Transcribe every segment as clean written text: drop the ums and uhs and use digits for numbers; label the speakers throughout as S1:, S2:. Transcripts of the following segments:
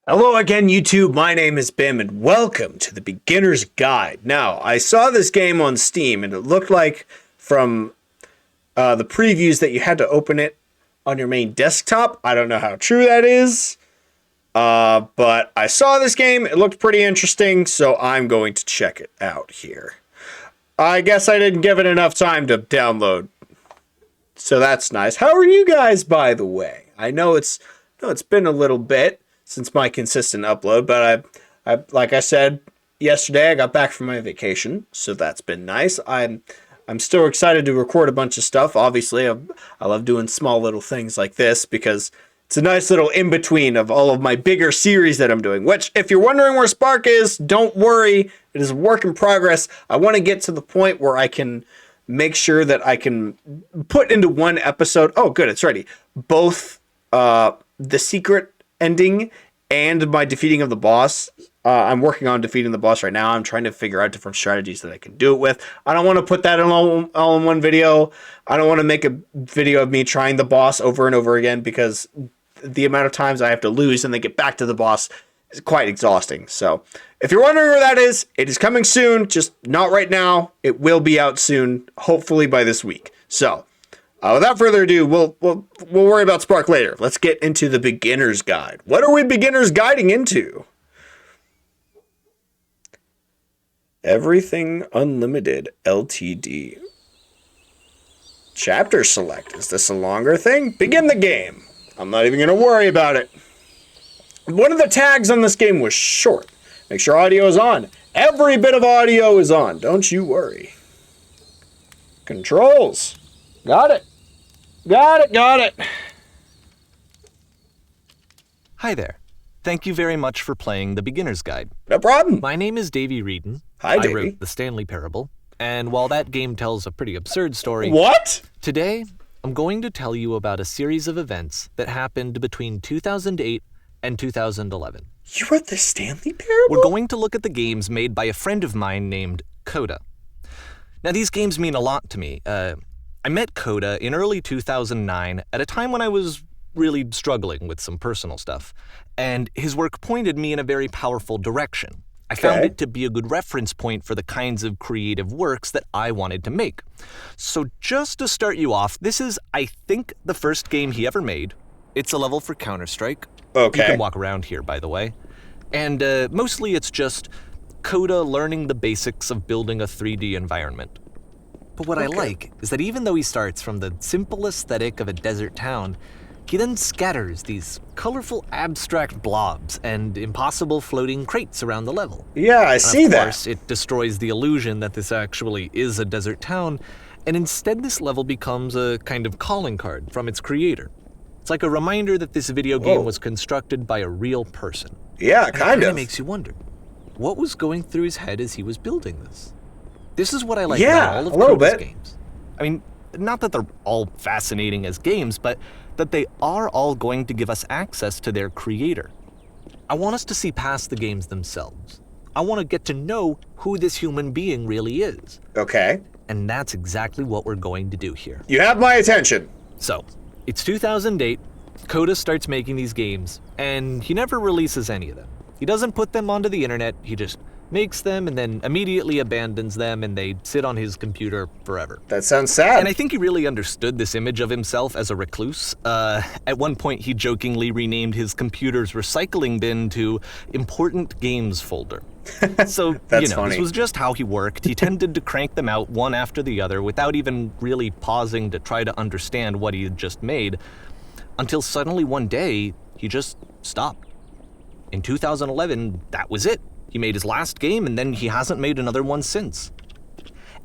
S1: Hello again, YouTube. My name is Bim, and welcome to the Beginner's Guide. Now, I saw this game on Steam, and it looked like from the previews that you had to open it on your main desktop. I don't know how true that is, but I saw this game. It looked pretty interesting, so I'm going to check it out here. I guess I didn't give it enough time to download, so that's nice. How are you guys, by the way? I know it's been a little bit since my consistent upload, but I like I said yesterday, I got back from my vacation, so that's been nice. I'm still excited to record a bunch of stuff. Obviously, I love doing small little things like this because it's a nice little in-between of all of my bigger series that I'm doing, which, if you're wondering where Spark is, don't worry. It is a work in progress. I want to get to the point where I can make sure that I can put into one episode. Oh, good, it's ready. Both the secret ending and my defeating of the boss. I'm working on defeating the boss right now. I'm trying to figure out different strategies that I can do it with. I don't want to put that all in one video. I don't want to make a video of me trying the boss over and over again because the amount of times I have to lose and then get back to the boss is quite exhausting. So if you're wondering where that is, it is coming soon, just not right now. It will be out soon, hopefully by this week. So without further ado, we'll worry about Spark later. Let's get into the beginner's guide. What are we beginners guiding into? Everything Unlimited LTD. Chapter select. Is this a longer thing? Begin the game. I'm not even going to worry about it. One of the tags on this game was short. Make sure audio is on. Every bit of audio is on. Don't you worry. Controls. Got it. Got it.
S2: Hi there. Thank you very much for playing The Beginner's Guide.
S1: No problem.
S2: My name is Davey Reedon.
S1: Hi, Davey.
S2: I wrote The Stanley Parable, and while that game tells a pretty absurd story...
S1: What?
S2: Today, I'm going to tell you about a series of events that happened between 2008 and 2011.
S1: You wrote The Stanley Parable?
S2: We're going to look at the games made by a friend of mine named Coda. Now, these games mean a lot to me. I met Coda in early 2009 at a time when I was really struggling with some personal stuff, and his work pointed me in a very powerful direction. I found it to be a good reference point for the kinds of creative works that I wanted to make. So just to start you off, this is, I think, the first game he ever made. It's a level for Counter-Strike.
S1: Okay.
S2: You can walk around here, by the way. And mostly it's just Coda learning the basics of building a 3D environment. But what I like is that even though he starts from the simple aesthetic of a desert town, he then scatters these colorful abstract blobs and impossible floating crates around the level.
S1: Yeah, I see that.
S2: Of course, it destroys the illusion that this actually is a desert town, and instead this level becomes a kind of calling card from its creator. It's like a reminder that this video game was constructed by a real person.
S1: Yeah, kind of.
S2: It makes you wonder, what was going through his head as he was building this? This is what I like about all of Coda's games. I mean, not that they're all fascinating as games, but that they are all going to give us access to their creator. I want us to see past the games themselves. I want to get to know who this human being really is.
S1: Okay.
S2: And that's exactly what we're going to do here.
S1: You have my attention.
S2: So, it's 2008, Coda starts making these games, and he never releases any of them. He doesn't put them onto the internet, he just makes them and then immediately abandons them, and they sit on his computer forever.
S1: That sounds sad.
S2: And I think he really understood this image of himself as a recluse. At one point, he jokingly renamed his computer's recycling bin to Important Games Folder. So,
S1: That's
S2: funny.
S1: Funny.
S2: This was just how he worked. He tended to crank them out one after the other without even really pausing to try to understand what he had just made, until suddenly one day, he just stopped. In 2011, that was it. He made his last game, and then he hasn't made another one since.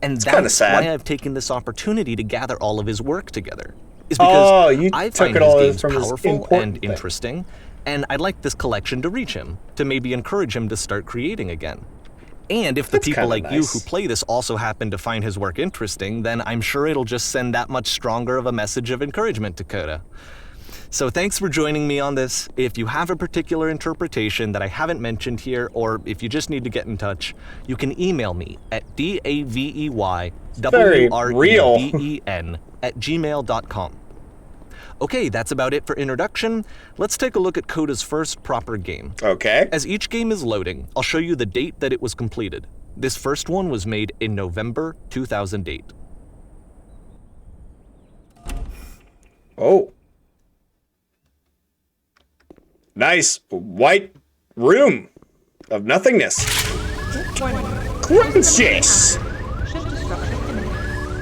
S2: And that's why I've taken this opportunity to gather all of his work together. Is because I find his games powerful and interesting, and I'd like this collection to reach him, to maybe encourage him to start creating again. And if the people like you who play this also happen to find his work interesting, then I'm sure it'll just send that much stronger of a message of encouragement to Coda. So thanks for joining me on this. If you have a particular interpretation that I haven't mentioned here, or if you just need to get in touch, you can email me at daveyWreden@gmail.com. Okay, that's about it for introduction. Let's take a look at Coda's first proper game.
S1: Okay.
S2: As each game is loading, I'll show you the date that it was completed. This first one was made in November 2008.
S1: Oh. Nice white room of nothingness. Crunches!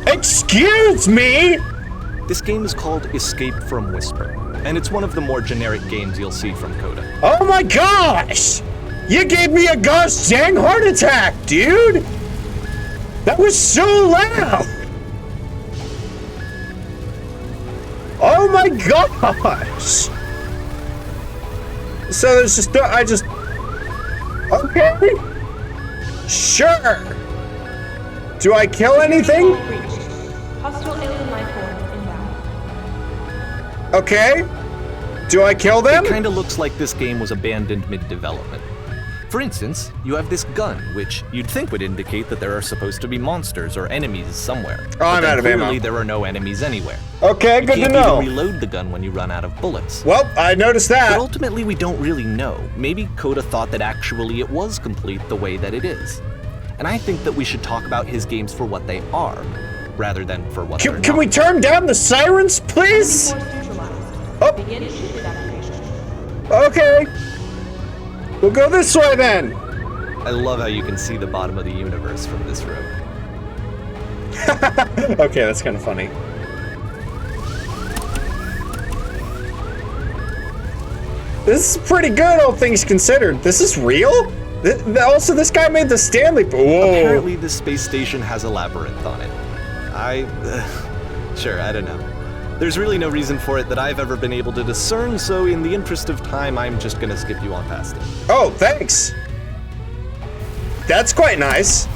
S1: Excuse me!
S2: This game is called Escape from Whisper, and it's one of the more generic games you'll see from Coda.
S1: Oh my gosh! You gave me a gosh dang heart attack, dude! That was so loud! Oh my gosh! So there's just, okay. Sure. Do I kill anything?
S3: Hostile alien life form inbound.
S1: Okay. Do I kill them?
S2: It kinda looks like this game was abandoned mid-development. For instance, you have this gun, which you'd think would indicate that there are supposed to be monsters or enemies somewhere.
S1: Oh, I'm out of ammo.
S2: Clearly, there are no enemies anywhere.
S1: Okay, good to
S2: You can't
S1: know.
S2: even reload the gun when you run out of bullets.
S1: Well, I noticed
S2: But
S1: that.
S2: ultimately, we don't really know. Maybe Coda thought that actually it was complete the way that it is. And I think that we should talk about his games for what they are, rather than for what they're
S1: Can
S2: not.
S1: we turn down the sirens, please?
S3: Force neutralized.
S1: Oh.
S3: Begin ship evacuation.
S1: Okay. We'll go this way then.
S2: I love how you can see the bottom of the universe from this room.
S1: Okay, that's kind of funny. This is pretty good, all things considered. This is real? Also, this guy made the Stanley. Whoa.
S2: Apparently, this space station has a labyrinth on it. Sure, I don't know. There's really no reason for it that I've ever been able to discern, so in the interest of time, I'm just gonna skip you on past it.
S1: Oh, thanks. That's quite nice.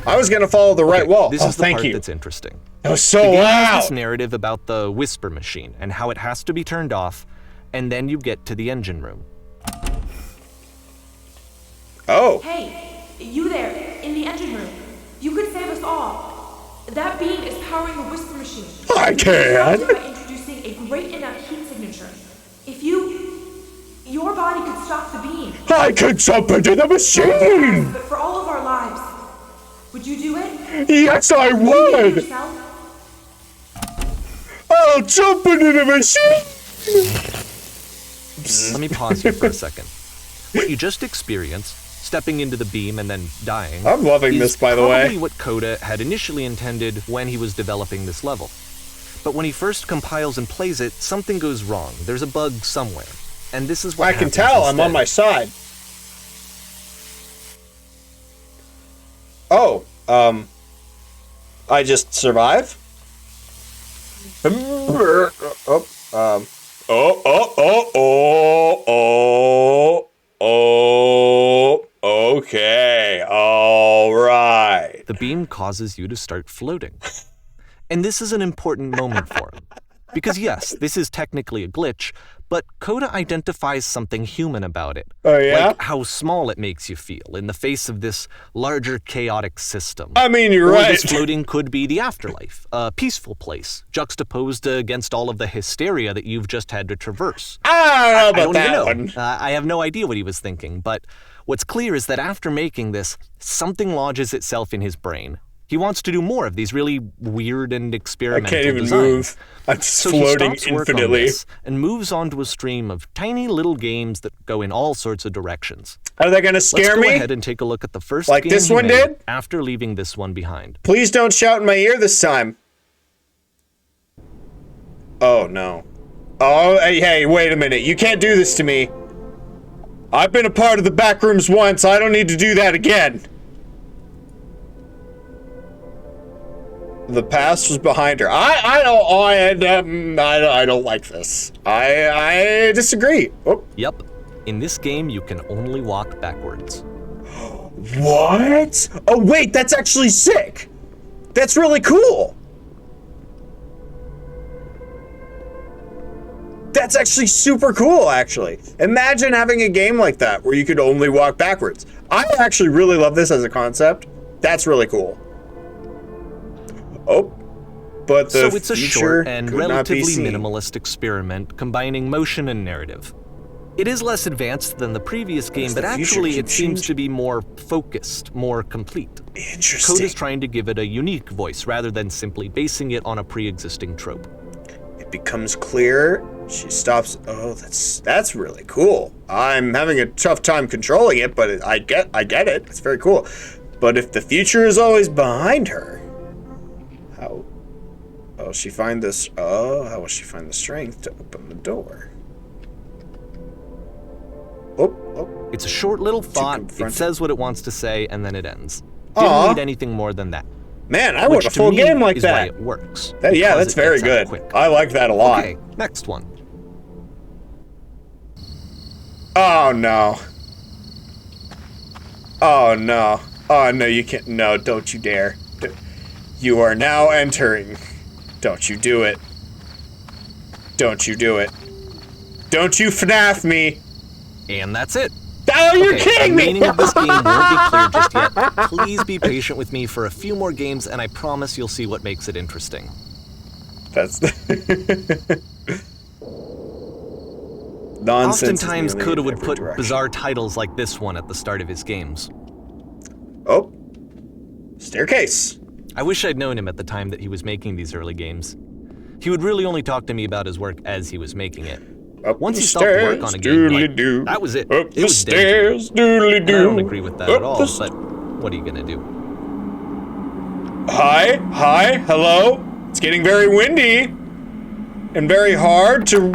S1: I was gonna follow the right
S2: Okay,
S1: wall.
S2: This
S1: Oh,
S2: is the
S1: thank
S2: part
S1: you.
S2: that's interesting.
S1: That was so
S2: The game has this
S1: loud.
S2: narrative about the whisper machine and how it has to be turned off, and then you get to the engine room.
S1: Oh,
S3: Hey, you there, in the engine room. You could save us all. That beam is powering the whisper machine.
S1: I can.
S3: By introducing a great enough heat signature. If your body could stop the beam.
S1: I could jump into the machine.
S3: But for all of our lives, would you do it?
S1: Yes, I
S3: Would you
S1: would.
S3: yourself?
S1: I'll jump into the machine.
S2: Let me pause here for a second. What you just experienced, stepping into the beam and then dying,
S1: I'm loving
S2: is
S1: this, by the way.
S2: probably what Coda had initially intended when he was developing this level. But when he first compiles and plays it, something goes wrong. There's a bug somewhere. And this is what
S1: I can
S2: happens
S1: tell. I'm on
S2: instead.
S1: my side. Oh, I just survive? Oh, okay, all right.
S2: The beam causes you to start floating. And this is an important moment for him. Because yes, this is technically a glitch, but Coda identifies something human about it.
S1: Oh, yeah?
S2: Like how small it makes you feel in the face of this larger chaotic system.
S1: I mean, you're
S2: Or
S1: right.
S2: this floating could be the afterlife, a peaceful place, juxtaposed against all of the hysteria that you've just had to traverse.
S1: I don't know
S2: I
S1: about
S2: don't even
S1: that
S2: know.
S1: one.
S2: I have no idea what he was thinking, but what's clear is that after making this, something lodges itself in his brain. He wants to do more of these really weird and
S1: I
S2: experimental
S1: can't even
S2: designs.
S1: move. I'm just
S2: So
S1: floating
S2: he stops work on
S1: infinitely.
S2: this and moves on to a stream of tiny little games that go in all sorts of directions.
S1: Are they gonna
S2: Let's
S1: scare
S2: go
S1: me?
S2: ahead and take a look at the first
S1: Like
S2: game
S1: this
S2: he
S1: one
S2: made
S1: did?
S2: after leaving this one behind.
S1: Please don't shout in my ear this time. Oh, no. Oh, hey, wait a minute. You can't do this to me. I've been a part of the back rooms once. I don't need to do that again. The past was behind her. I don't like this. I disagree. Oh,
S2: Yep. In this game, you can only walk backwards.
S1: what? Oh, wait, that's actually sick. That's really cool. That's actually super cool, actually. Imagine having a game like that where you could only walk backwards. I actually really love this as a concept. That's really cool. Oh. But the
S2: So it's a
S1: future
S2: short and
S1: could not be
S2: relatively
S1: seen.
S2: minimalist experiment combining motion and narrative. It is less advanced than the previous game,
S1: Does
S2: but
S1: the future
S2: actually
S1: keep
S2: it seems
S1: changing?
S2: to be more focused, more complete.
S1: Interesting.
S2: Code is trying to give it a unique voice rather than simply basing it on a pre-existing trope.
S1: It becomes clear. She stops. Oh, that's really cool. I'm having a tough time controlling it, but I get it. It's very cool. But if the future is always behind her, how will she find this? Oh, how will she find the strength to open the door? Oh.
S2: It's a short little thought,
S1: confront
S2: it says what it wants to say, and then it ends.
S1: Aw.
S2: Didn't need anything more than that.
S1: Man, I want
S2: Which
S1: a
S2: to
S1: full
S2: me
S1: game like
S2: is why
S1: that.
S2: it works.
S1: Yeah,
S2: because
S1: that's
S2: it
S1: very
S2: gets out
S1: good.
S2: quick.
S1: I like that a lot.
S2: Okay, next one.
S1: Oh no. Oh no. Oh no, you can't. No, don't you dare. You are now entering. Don't you do it. Don't you do it. Don't you FNAF me.
S2: And that's it.
S1: Oh, you're
S2: Okay,
S1: kidding
S2: the
S1: me!
S2: meaning of this game won't be clear just yet. Please be patient with me for a few more games, and I promise you'll see what makes it interesting.
S1: That's nonsense. is
S2: Oftentimes,
S1: nearly
S2: Coda
S1: in
S2: would
S1: every
S2: put
S1: direction.
S2: bizarre titles like this one at the start of his games.
S1: Oh, staircase.
S2: I wish I'd known him at the time that he was making these early games. He would really only talk to me about his work as he was making it.
S1: Up
S2: Once
S1: the
S2: he stopped
S1: stairs,
S2: work on a game, like,
S1: doodly-doo.
S2: that was it.
S1: Up
S2: It
S1: the
S2: was dead to me.
S1: stairs, doodly
S2: And
S1: doo.
S2: I don't agree with that
S1: Up
S2: at all,
S1: the
S2: but what are you gonna do?
S1: Hi, hello. It's getting very windy and very hard to.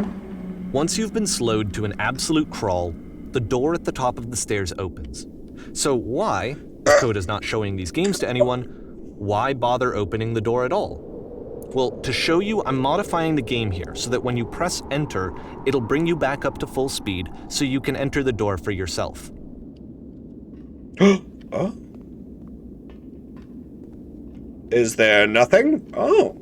S2: Once you've been slowed to an absolute crawl, the door at the top of the stairs opens. So why, if Coda's not showing these games to anyone, why bother opening the door at all? Well, to show you, I'm modifying the game here so that when you press enter, it'll bring you back up to full speed so you can enter the door for yourself.
S1: Oh. Is there nothing? Oh.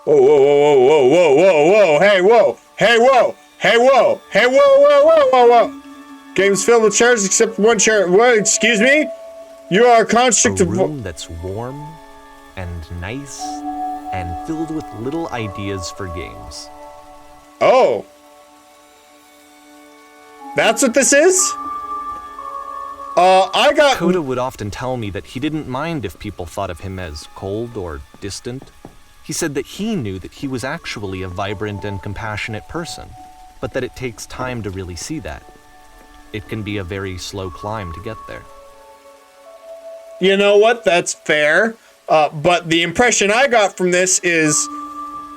S1: Whoa, whoa, whoa, whoa, whoa, whoa, whoa, hey, whoa, hey, whoa, hey, whoa, hey, whoa, whoa, whoa, whoa, whoa. Game's filled with chairs except one chair. What, excuse me? You are a
S2: A
S1: construct of.
S2: room that's warm and nice and filled with little ideas for games.
S1: Oh. That's what this is? I got.
S2: Coda would often tell me that he didn't mind if people thought of him as cold or distant. He said that he knew that he was actually a vibrant and compassionate person, but that it takes time to really see that. It can be a very slow climb to get there.
S1: You know what? That's fair. But the impression I got from this is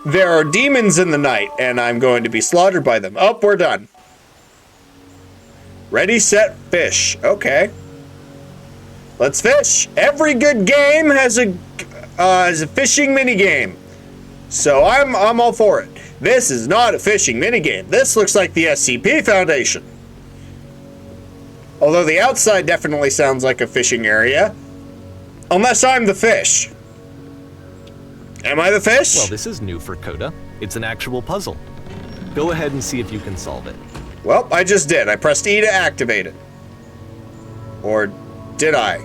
S1: there are demons in the night, and I'm going to be slaughtered by them. Oh, we're done. Ready, set, fish. Okay. Let's fish. Every good game has a fishing minigame. So I'm all for it. This is not a fishing minigame. This looks like the SCP Foundation. Although the outside definitely sounds like a fishing area. Unless I'm the fish. Am I the fish?
S2: Well, this is new for Coda. It's an actual puzzle. Go ahead and see if you can solve it.
S1: Well, I just did. I pressed E to activate it. Or did I?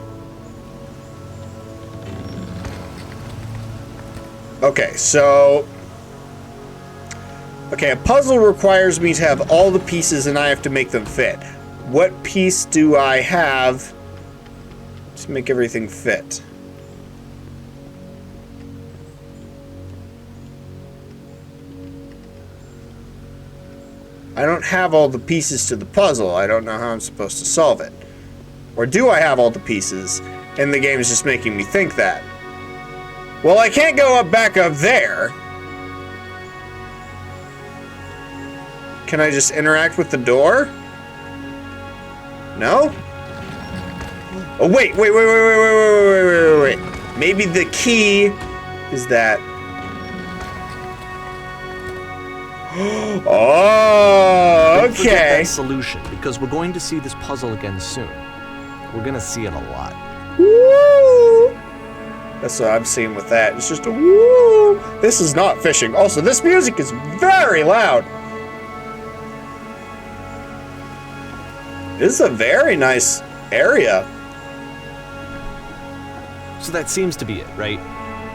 S1: Okay, so... Okay, a puzzle requires me to have all the pieces and I have to make them fit. What piece do I have to make everything fit? I don't have all the pieces to the puzzle. I don't know how I'm supposed to solve it. Or do I have all the pieces, and the game is just making me think that? Well, I can't go back up there. Can I just interact with the door? No? Oh, wait. Maybe the key is that... Oh,
S2: Don't forget
S1: okay.
S2: that solution, because we're going to see this puzzle again soon. We're gonna see it a lot.
S1: Woo! That's what I'm seeing with that. It's just a woo! This is not fishing. Also, this music is very loud. This is a very nice area.
S2: So that seems to be it, right?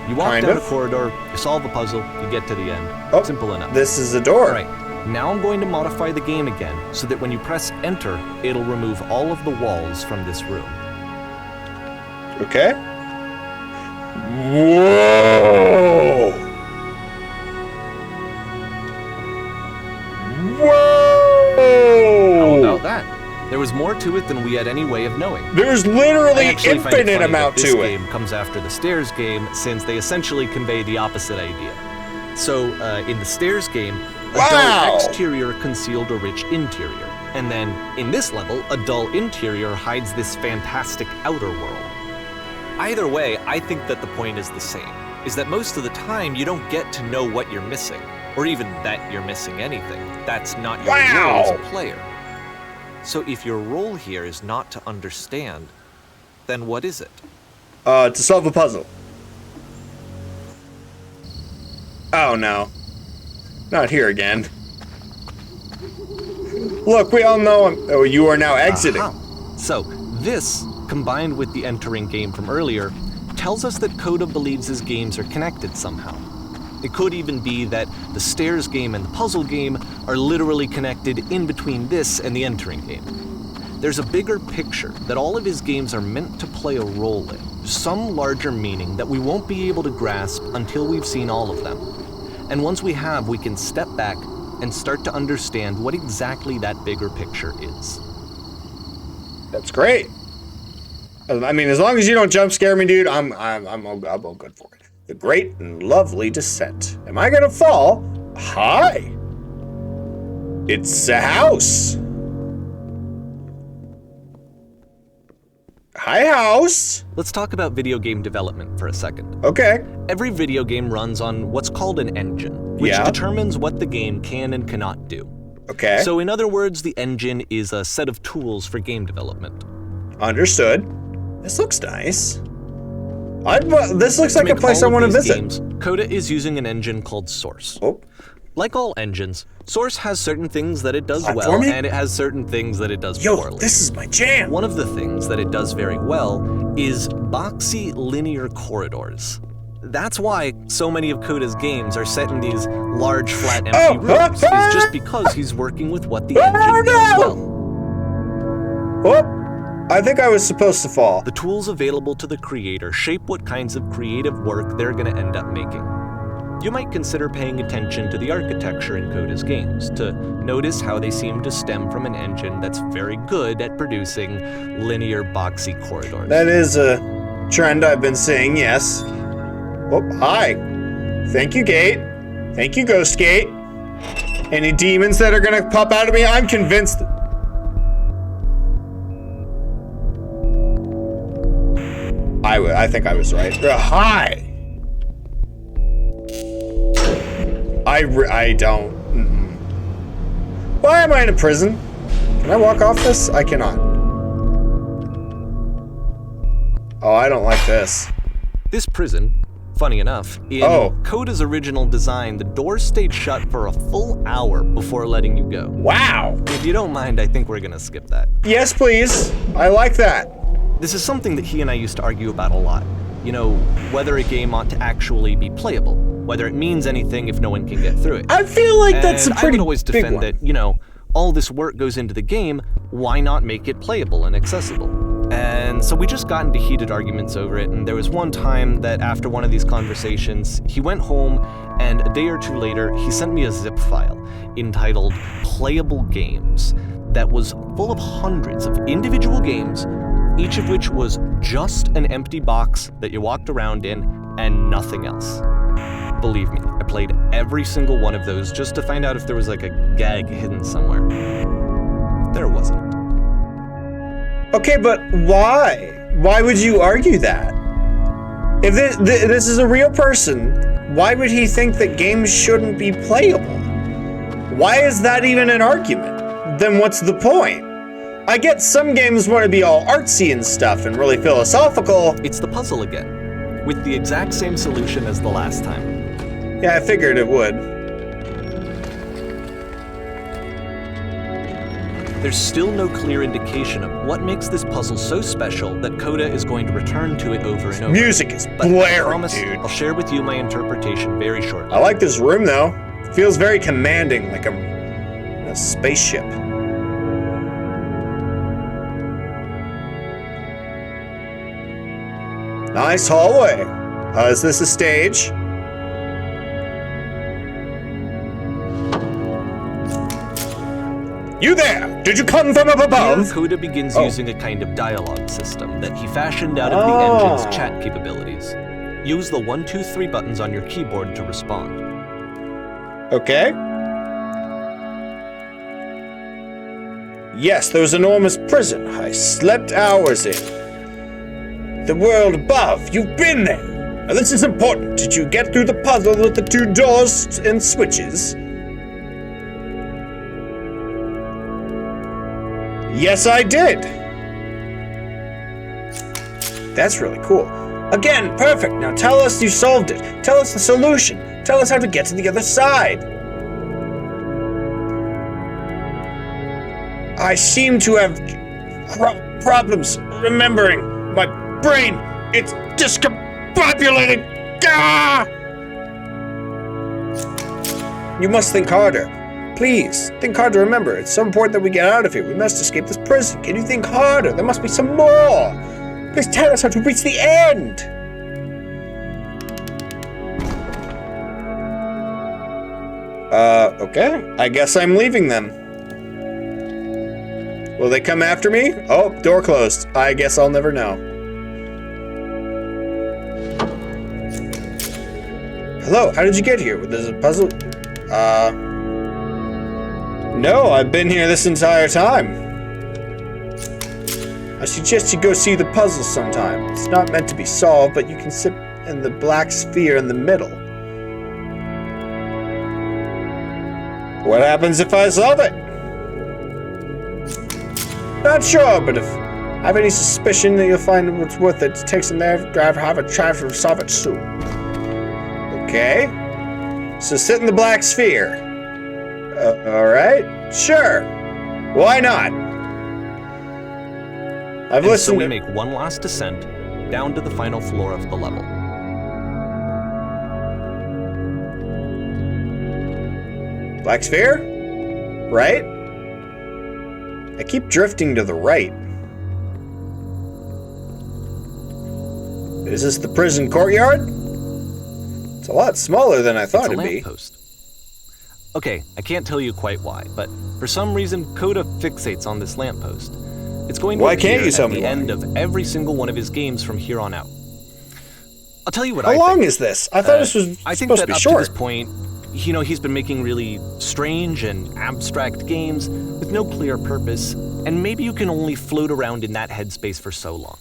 S2: You walk
S1: Kind
S2: down
S1: of.
S2: a corridor, you solve a puzzle, you get to the end.
S1: Oh,
S2: Simple enough.
S1: This is a door.
S2: All right, now I'm going to modify the game again so that when you press enter, it'll remove all of the walls from this room.
S1: Okay. Whoa!
S2: How
S1: Whoa!
S2: about that? There was more to it than we had any way of knowing.
S1: There's
S2: I
S1: literally
S2: actually find it
S1: infinite
S2: funny
S1: amount
S2: that this
S1: to it.
S2: game comes after the stairs game since they essentially convey the opposite idea. So, in the stairs game, a
S1: Wow!
S2: dull exterior concealed a rich interior. And then, in this level, a dull interior hides this fantastic outer world. Either way, I think that the point is the same, is that most of the time you don't get to know what you're missing, or even that you're missing anything. That's not your role as a player. So if your role here is not to understand, then what is it?
S1: To solve a puzzle. Oh no. Not here again. Look, we all know oh, you are now exiting.
S2: Aha. So this, combined with the entering game from earlier, tells us that Coda believes his games are connected somehow. It could even be that the stairs game and the puzzle game are literally connected in between this and the entering game. There's a bigger picture that all of his games are meant to play a role in, some larger meaning that we won't be able to grasp until we've seen all of them. And once we have, we can step back and start to understand what exactly that bigger picture is.
S1: That's great. I mean, as long as you don't jump scare me, dude, I'm all good for it. The great and lovely descent. Am I gonna fall? Hi. It's a house. Hi, house.
S2: Let's talk about video game development for a second.
S1: Okay.
S2: Every video game runs on what's called an engine, which
S1: Yeah.
S2: determines what the game can and cannot do.
S1: Okay.
S2: So in other words, the engine is a set of tools for game development.
S1: Understood. This looks nice. This looks
S2: To
S1: like a
S2: make
S1: place I
S2: all of
S1: want to
S2: these
S1: visit.
S2: games, Coda is using an engine called Source.
S1: Oh,
S2: Like all engines, Source has certain things that it does well,
S1: Platforming?
S2: and it has certain things that it does
S1: yo,
S2: poorly.
S1: this is my jam.
S2: One of the things that it does very well is boxy linear corridors. That's why so many of Coda's games are set in these large, flat, empty rooms, is just because he's working with what the engine does well.
S1: Oh, I think I was supposed to fall.
S2: The tools available to the creator shape what kinds of creative work they're going to end up making. You might consider paying attention to the architecture in Coda's games to notice how they seem to stem from an engine that's very good at producing linear, boxy corridors.
S1: That is a trend I've been seeing, yes. Oh, hi. Thank you, Gate. Thank you, Ghost Gate. Any demons that are gonna pop out of me? I'm convinced. I think I was right. Hi. I don't. Why am I in a prison? Can I walk off this? I cannot. Oh, I don't like this.
S2: This prison, funny enough, in Coda's original design, the doors stayed shut for a full hour before letting you go.
S1: Wow.
S2: If you don't mind, I think we're gonna skip that.
S1: Yes, please. I like that.
S2: This is something that he and I used to argue about a lot. You know, whether a game ought to actually be playable, whether it means anything if no one can get through it.
S1: I feel like that's a
S2: And
S1: pretty
S2: I would always
S1: big
S2: defend
S1: one.
S2: that, you know, all this work goes into the game, why not make it playable and accessible? And so we just got into heated arguments over it, and there was one time that after one of these conversations, he went home, and a day or two later, he sent me a zip file entitled Playable Games that was full of hundreds of individual games, each of which was just an empty box that you walked around in and nothing else. Believe me, I played every single one of those just to find out if there was like a gag hidden somewhere. There wasn't.
S1: Okay, but why? Why would you argue that? If this is a real person, why would he think that games shouldn't be playable? Why is that even an argument? Then what's the point? I get some games want to be all artsy and stuff and really philosophical.
S2: It's the puzzle again, with the exact same solution as the last time.
S1: Yeah, I figured it would.
S2: there's still no clear indication of what makes this puzzle so special that Coda is going to return to it over and over.
S1: Music is
S2: But I
S1: blaring,
S2: promise
S1: dude.
S2: I'll share with you my interpretation very shortly.
S1: I like this room, though. It feels very commanding, like I'm in a spaceship. Nice hallway. Is this a stage? You there! Did you come from up
S2: Here,
S1: above?
S2: Coda begins
S1: Oh.
S2: using a kind of dialogue system that he fashioned out of the
S1: Ah.
S2: engine's chat capabilities. Use the 1, 2, 3 buttons on your keyboard to respond.
S1: Okay. Yes, there was an enormous prison I slept hours in. The world above, you've been there. Now, this is important. Did you get through the puzzle with the 2 doors and switches? Yes, I did. That's really cool. Again, perfect. Now tell us you solved it. Tell us the solution. Tell us how to get to the other side. I seem to have problems remembering. My brain, it's discombobulated. Ah! You must think harder. Please, think hard to remember. It's so important that we get out of here. We must escape this prison. Can you think harder? There must be some more. Please tell us how to reach the end. Okay. I guess I'm leaving then. Will they come after me? Oh, door closed. I guess I'll never know. Hello, how did you get here? There's a puzzle. No, I've been here this entire time. I suggest you go see the puzzle sometime. It's not meant to be solved, but you can sit in the black sphere in the middle. What happens if I solve it? Not sure, but if I have any suspicion that you'll find what's worth it, take some there, have a try to solve it soon. Okay. So sit in the black sphere. Alright. Sure. Why not? I've
S2: And so
S1: listened
S2: we
S1: to...
S2: make one last descent down to the final floor of the level.
S1: Black sphere? Right? I keep drifting to the right. Is this the prison courtyard? It's a lot smaller than I thought
S2: It's a
S1: it'd be.
S2: lamppost. Okay, I can't tell you quite why, but for some reason Coda fixates on this lamppost. It's going to
S1: Why can't
S2: appear
S1: you tell
S2: at
S1: me
S2: the
S1: why?
S2: end of every single one of his games from here on out. I'll tell you what
S1: How
S2: I
S1: long
S2: think.
S1: is this? I thought this was
S2: I think
S1: supposed
S2: that
S1: to be
S2: up
S1: short.
S2: to this point, he's been making really strange and abstract games with no clear purpose, and maybe you can only float around in that headspace for so long.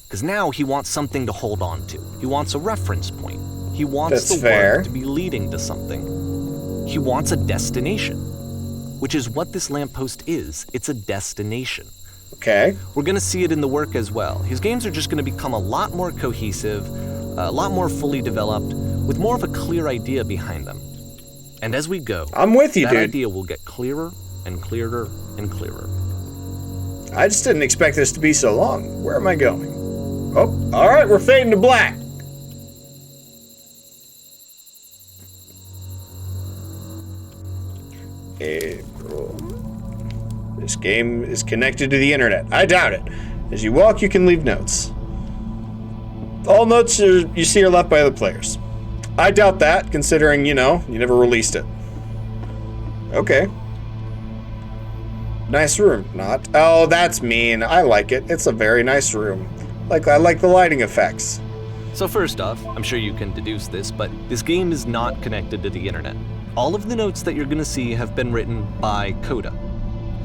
S2: Because now he wants something to hold on to. He wants a reference point. He wants
S1: That's
S2: the
S1: fair.
S2: work to be leading to something. He wants a destination, which is what this lamppost is. It's a destination.
S1: Okay.
S2: We're going to see it in the work as well. His games are just going to become a lot more cohesive, a lot more fully developed, with more of a clear idea behind them. And as we go,
S1: I'm with you,
S2: that
S1: dude.
S2: idea will get clearer and clearer and clearer.
S1: I just didn't expect this to be so long. Where am I going? Oh, alright, we're fading to black. April. This game is connected to the internet. I doubt it. As you walk, you can leave notes. All notes you see are left by other players. I doubt that, considering, you never released it. Okay. Nice room, not. Oh, that's mean. I like it. It's a very nice room. I like the lighting effects.
S2: So first off, I'm sure you can deduce this, but this game is not connected to the internet. All of the notes that you're going to see have been written by Coda.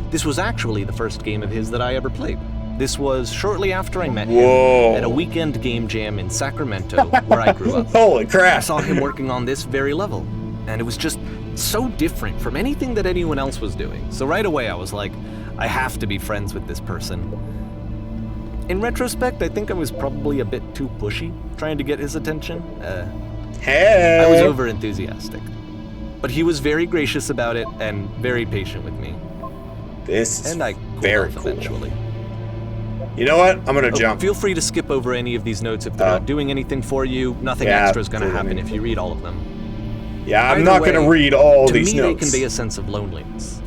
S2: This was actually the first game of his that I ever played. This was shortly after I met
S1: Whoa.
S2: him at a weekend game jam in Sacramento, where I grew up.
S1: Holy
S2: I
S1: crap.
S2: saw him working on this very level, and it was just so different from anything that anyone else was doing. So right away I was like, I have to be friends with this person. In retrospect, I think I was probably a bit too pushy, trying to get his attention.
S1: Hey.
S2: I was over enthusiastic. But he was very gracious about it and very patient with me.
S1: This is
S2: And I
S1: very
S2: cool off
S1: cool.
S2: eventually.
S1: You know what? I'm gonna
S2: Oh,
S1: jump.
S2: Feel free to skip over any of these notes if they're not doing anything for you. Nothing
S1: Yeah,
S2: extra is going to
S1: doesn't
S2: happen
S1: mean-
S2: if you read all of them.
S1: Yeah, I'm
S2: Either
S1: not
S2: way,
S1: gonna read all these
S2: To me,
S1: notes.
S2: they convey a sense of loneliness.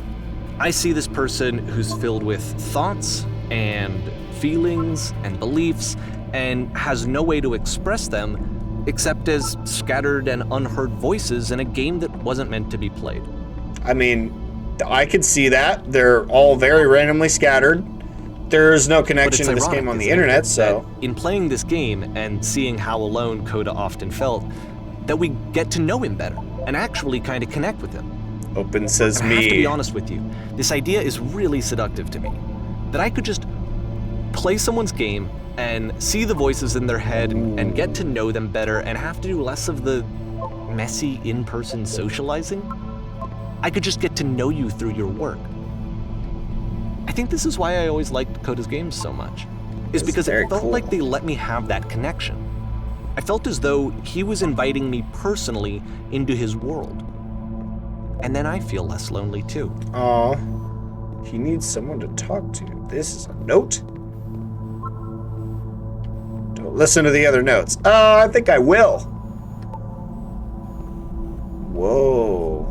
S2: I see this person who's filled with thoughts and feelings and beliefs and has no way to express them except as scattered and unheard voices in a game that wasn't meant to be played.
S1: I mean, I could see that. They're all very randomly scattered. There's no
S2: But it's
S1: connection to this
S2: ironic,
S1: game on the
S2: isn't it,
S1: internet, so...
S2: that in playing this game and seeing how alone Coda often felt, that we get to know him better and actually kind of connect with him.
S1: Open says
S2: I have to
S1: me.
S2: be honest with you, this idea is really seductive to me. That I could just play someone's game and see the voices in their head and get to know them better and have to do less of the messy in-person socializing. I could just get to know you through your work. I think this is why I always liked Coda's games so much, is because
S1: very
S2: it felt
S1: cool.
S2: like they let me have that connection. I felt as though he was inviting me personally into his world. And then I feel less lonely too.
S1: Aw. He needs someone to talk to. This is a note? Don't listen to the other notes. I think I will. Whoa.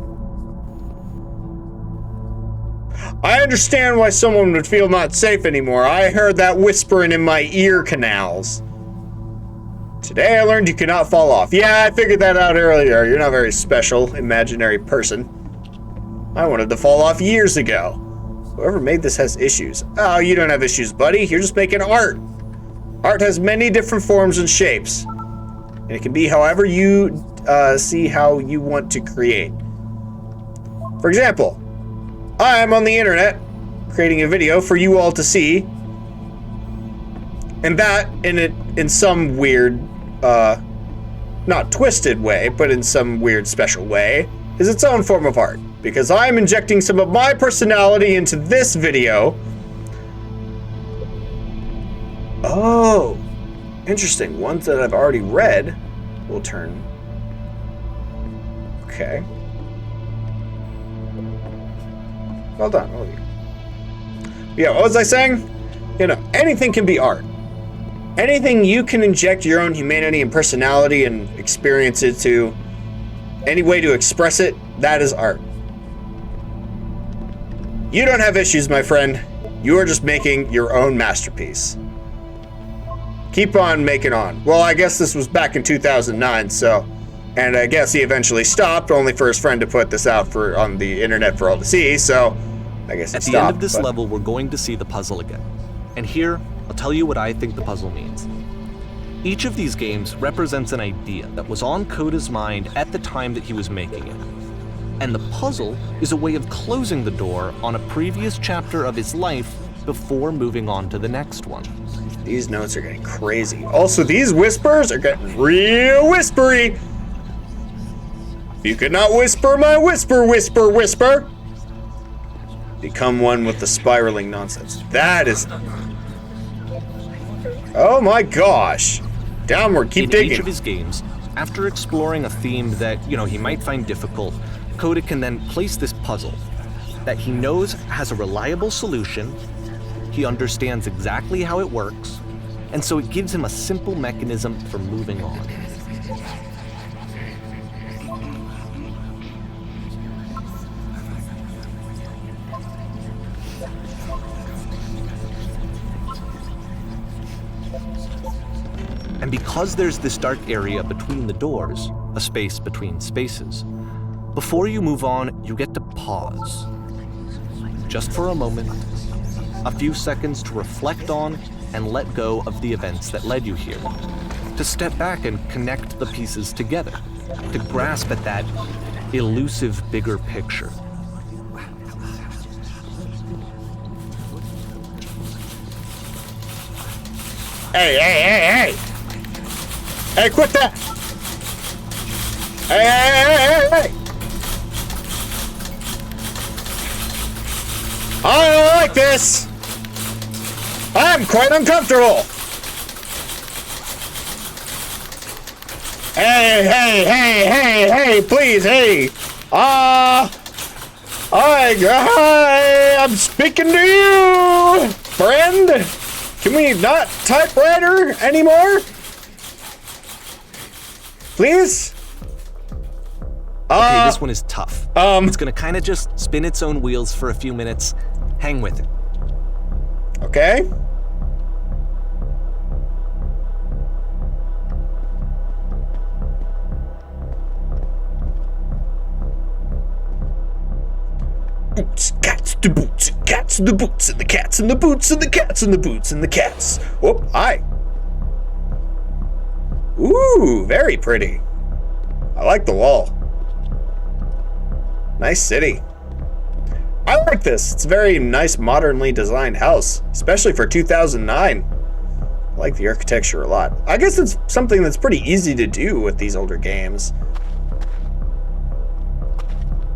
S1: I understand why someone would feel not safe anymore. I heard that whispering in my ear canals. Today I learned you cannot fall off. Yeah, I figured that out earlier. You're not a very special, imaginary person. I wanted to fall off years ago. Whoever made this has issues. Oh, you don't have issues, buddy. You're just making art. Art has many different forms and shapes. And it can be however you see how you want to create. For example, I'm on the internet creating a video for you all to see. And that, in some weird, not twisted way, but in some weird special way, is its own form of art. Because I'm injecting some of my personality into this video. Oh, interesting. Ones that I've already read will turn. Okay. Well done, all of you. Yeah, what was I saying? You know, anything can be art. Anything you can inject your own humanity and personality and experience it to, any way to express it, that is art. You don't have issues, my friend. You are just making your own masterpiece. Keep on making on. Well, I guess this was back in 2009, so... And I guess he eventually stopped, only for his friend to put this out on the internet for all to see, so... I guess he
S2: At
S1: stopped.
S2: the end of this
S1: but-
S2: level, we're going to see the puzzle again. And here, I'll tell you what I think the puzzle means. Each of these games represents an idea that was on Coda's mind at the time that he was making it. And the puzzle is a way of closing the door on a previous chapter of his life before moving on to the next one.
S1: These notes are getting crazy. Also, these whispers are getting real whispery. You could not whisper my whisper, whisper, whisper. Become one with the spiraling nonsense. That is... Oh my gosh. Downward, keep
S2: In
S1: digging.
S2: each of his games, after exploring a theme that, he might find difficult, Coda can then place this puzzle that he knows has a reliable solution, he understands exactly how it works, and so it gives him a simple mechanism for moving on. And because there's this dark area between the doors, a space between spaces, before you move on, you get to pause. Just for a moment, a few seconds to reflect on and let go of the events that led you here. To step back and connect the pieces together. To grasp at that elusive bigger picture.
S1: Hey! Hey, quit that! Hey! I don't like this! I'm quite uncomfortable! Hey, please, hey! Hi, I'm speaking to you, friend. Can we not typewriter anymore? Please?
S2: Okay, this one is tough.
S1: Um.
S2: It's gonna kind of just spin its own wheels for a few minutes. Hang with it.
S1: Okay. Boots, cats, the boots, cats, the boots, and the cats, and the boots, and the cats, and the boots, and the cats. Whoop, hi. Ooh, very pretty. I like the wall. Nice city. I like this. It's a very nice, modernly designed house, especially for 2009. I like the architecture a lot. I guess it's something that's pretty easy to do with these older games.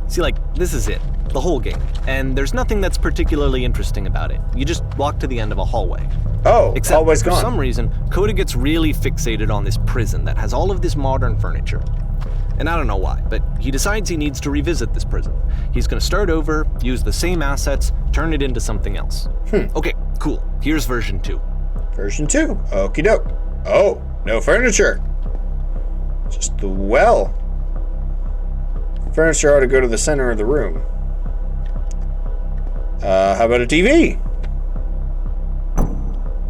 S2: See, like, this is it. The whole game. And there's nothing that's particularly interesting about it. You just walk to the end of a hallway.
S1: Oh,
S2: Except
S1: always
S2: for
S1: gone.
S2: some reason, Coda gets really fixated on this prison that has all of this modern furniture. And I don't know why, but he decides he needs to revisit this prison. He's gonna start over, use the same assets, turn it into something else. Okay, cool. Here's version 2.
S1: Version 2. Okie doke. Oh, no furniture. Just the well. Furniture ought to go to the center of the room. How about a TV?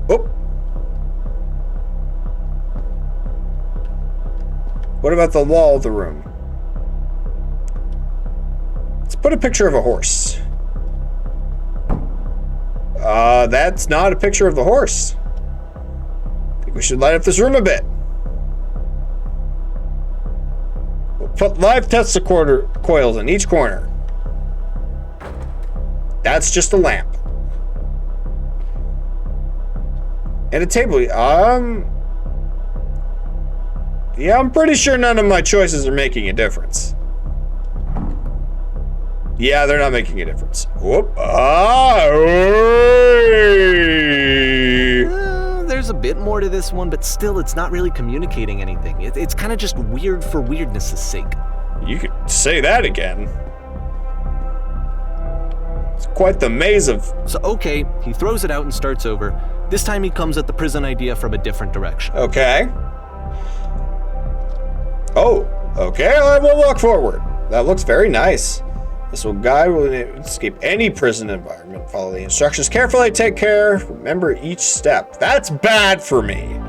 S1: Oh. What about the wall of the room? Let's put a picture of a horse. That's not a picture of the horse. I think we should light up this room a bit. We'll put live Tesla coils in each corner. That's just a lamp. And a table. Yeah, I'm pretty sure none of my choices are making a difference. Yeah, they're not making a difference. Whoop.
S2: There's a bit more to this one, but still, it's not really communicating anything. It's kind of just weird for weirdness' sake.
S1: You could say that again. It's quite the maze of...
S2: So, okay, he throws it out and starts over. This time he comes at the prison idea from a different direction.
S1: Okay. Oh, okay, I will walk forward. That looks very nice. This will guide will escape any prison environment. Follow the instructions carefully, take care, remember each step. That's bad for me.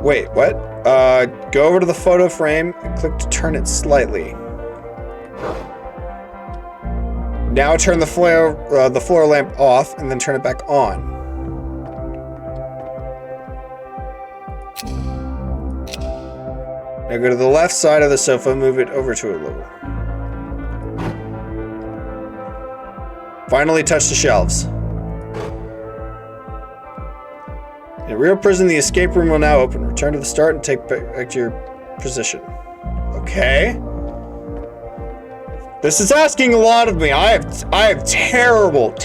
S1: Wait, what? Go over to the photo frame and click to turn it slightly. Now turn the floor lamp off and then turn it back on. Now go to the left side of the sofa, move it over to a little. Finally touch the shelves. In a real prison, the escape room will now open. Return to the start and take back to your position. Okay. This is asking a lot of me. I have terrible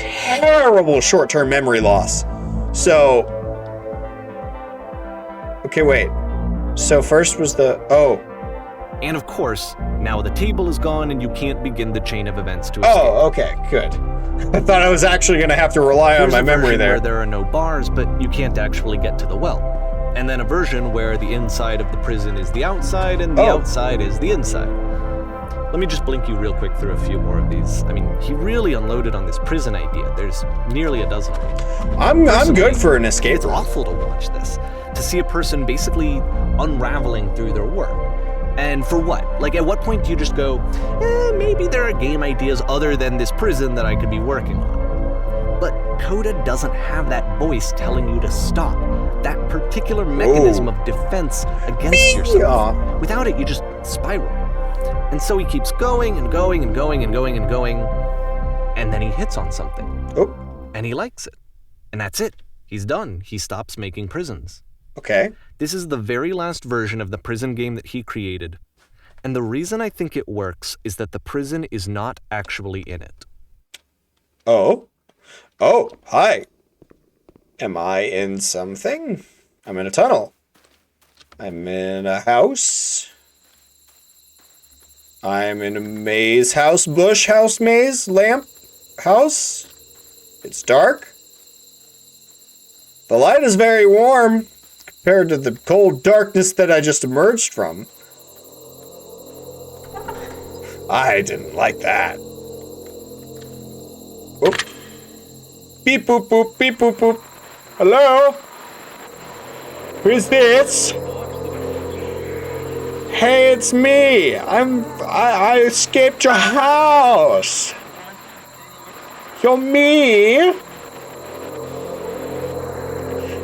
S1: short-term memory loss. So, okay, wait. So first was the, oh.
S2: And of course, now the table is gone and you can't begin the chain of events to escape.
S1: Oh, okay, good. I thought I was actually going to have to rely on my memory there.
S2: Where there are no bars, but you can't actually get to the well. And then a version where the inside of the prison is the outside and the outside is the inside. Let me just blink you real quick through a few more of these. I mean, he really unloaded on this prison idea. There's nearly a dozen of them.
S1: I'm good for an escape
S2: It's
S1: room.
S2: awful to watch this, to see a person basically unraveling through their work. And for what? Like, at what point do you just go, maybe there are game ideas other than this prison that I could be working on? But Coda doesn't have that voice telling you to stop. That particular mechanism of defense against yourself. Without it, you just spiral. And so he keeps going and going and going and going and going, and then he hits on something.
S1: Oh.
S2: And he likes it. And that's it. He's done. He stops making prisons.
S1: Okay.
S2: This is the very last version of the prison game that he created. And the reason I think it works is that the prison is not actually in it.
S1: Oh. Oh, hi. Am I in something? I'm in a tunnel. I'm in a house. I'm in a maze house, bush house maze, lamp house. It's dark. The light is very warm compared to the cold darkness that I just emerged from. I didn't like that. Whoop. Beep boop boop, beep boop boop. Hello? Who's this? Hey, it's me. I escaped your house. You're me?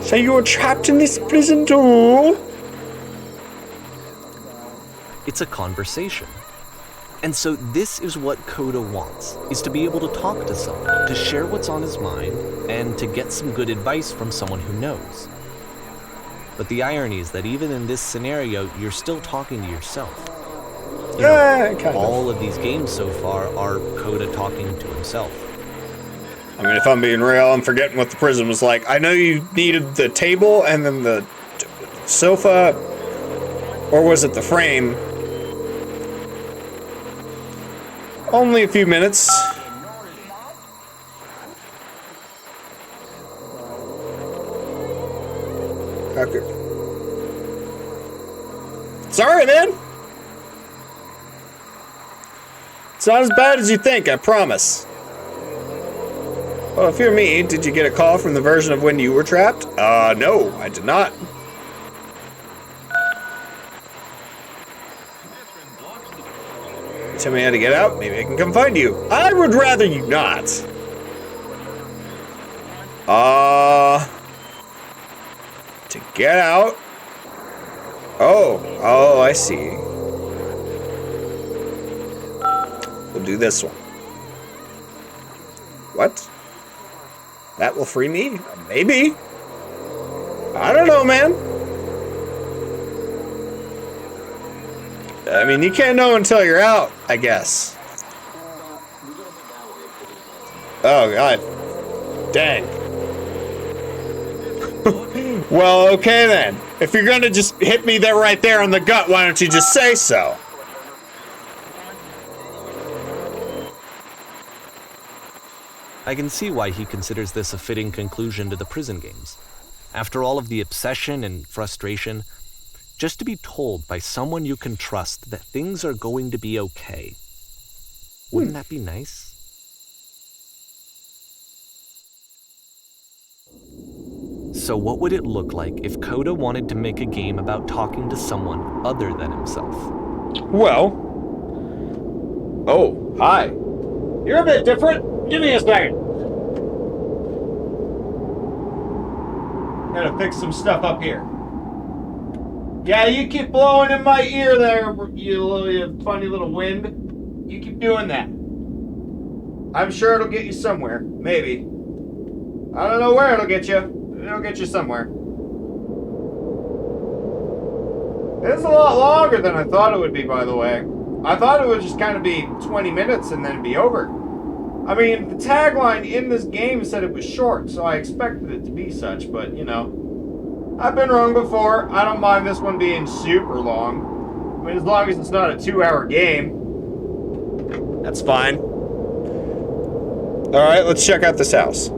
S1: So you were trapped in this prison too?
S2: It's a conversation. And so this is what Coda wants, is to be able to talk to someone, to share what's on his mind, and to get some good advice from someone who knows. But the irony is that even in this scenario, you're still talking to yourself. You know,
S1: Yeah, kind of.
S2: all of these games so far are Coda talking to himself.
S1: I mean, if I'm being real, I'm forgetting what the prison was like. I know you needed the table and then the sofa, or was it the frame? Only a few minutes. Okay. Sorry, man. It's not as bad as you think, I promise. Well, if you're me, did you get a call from the version of when you were trapped? No, I did not. You tell me how to get out, maybe I can come find you. I would rather you not. To get out. Oh, I see. We'll do this one. What? That will free me? Maybe. I don't know, man. I mean, you can't know until you're out, I guess. Oh, God. Dang. Well, okay then. If you're gonna just hit me there right there on the gut, why don't you just say so?
S2: I can see why he considers this a fitting conclusion to the prison games. After all of the obsession and frustration, just to be told by someone you can trust that things are going to be okay. Wouldn't that be nice? So what would it look like if Coda wanted to make a game about talking to someone other than himself?
S1: Well. Oh, hi. You're a bit different. Give me a second. Gotta fix some stuff up here. Yeah, you keep blowing in my ear there, you funny little wind. You keep doing that. I'm sure it'll get you somewhere. Maybe. I don't know where it'll get you. It'll get you somewhere. It's a lot longer than I thought it would be, by the way. I thought it would just kind of be 20 minutes and then be over. I mean, the tagline in this game said it was short, so I expected it to be such, but, you know, I've been wrong before. I don't mind this one being super long. I mean, as long as it's not a 2-hour game. That's fine. Alright, let's check out this house.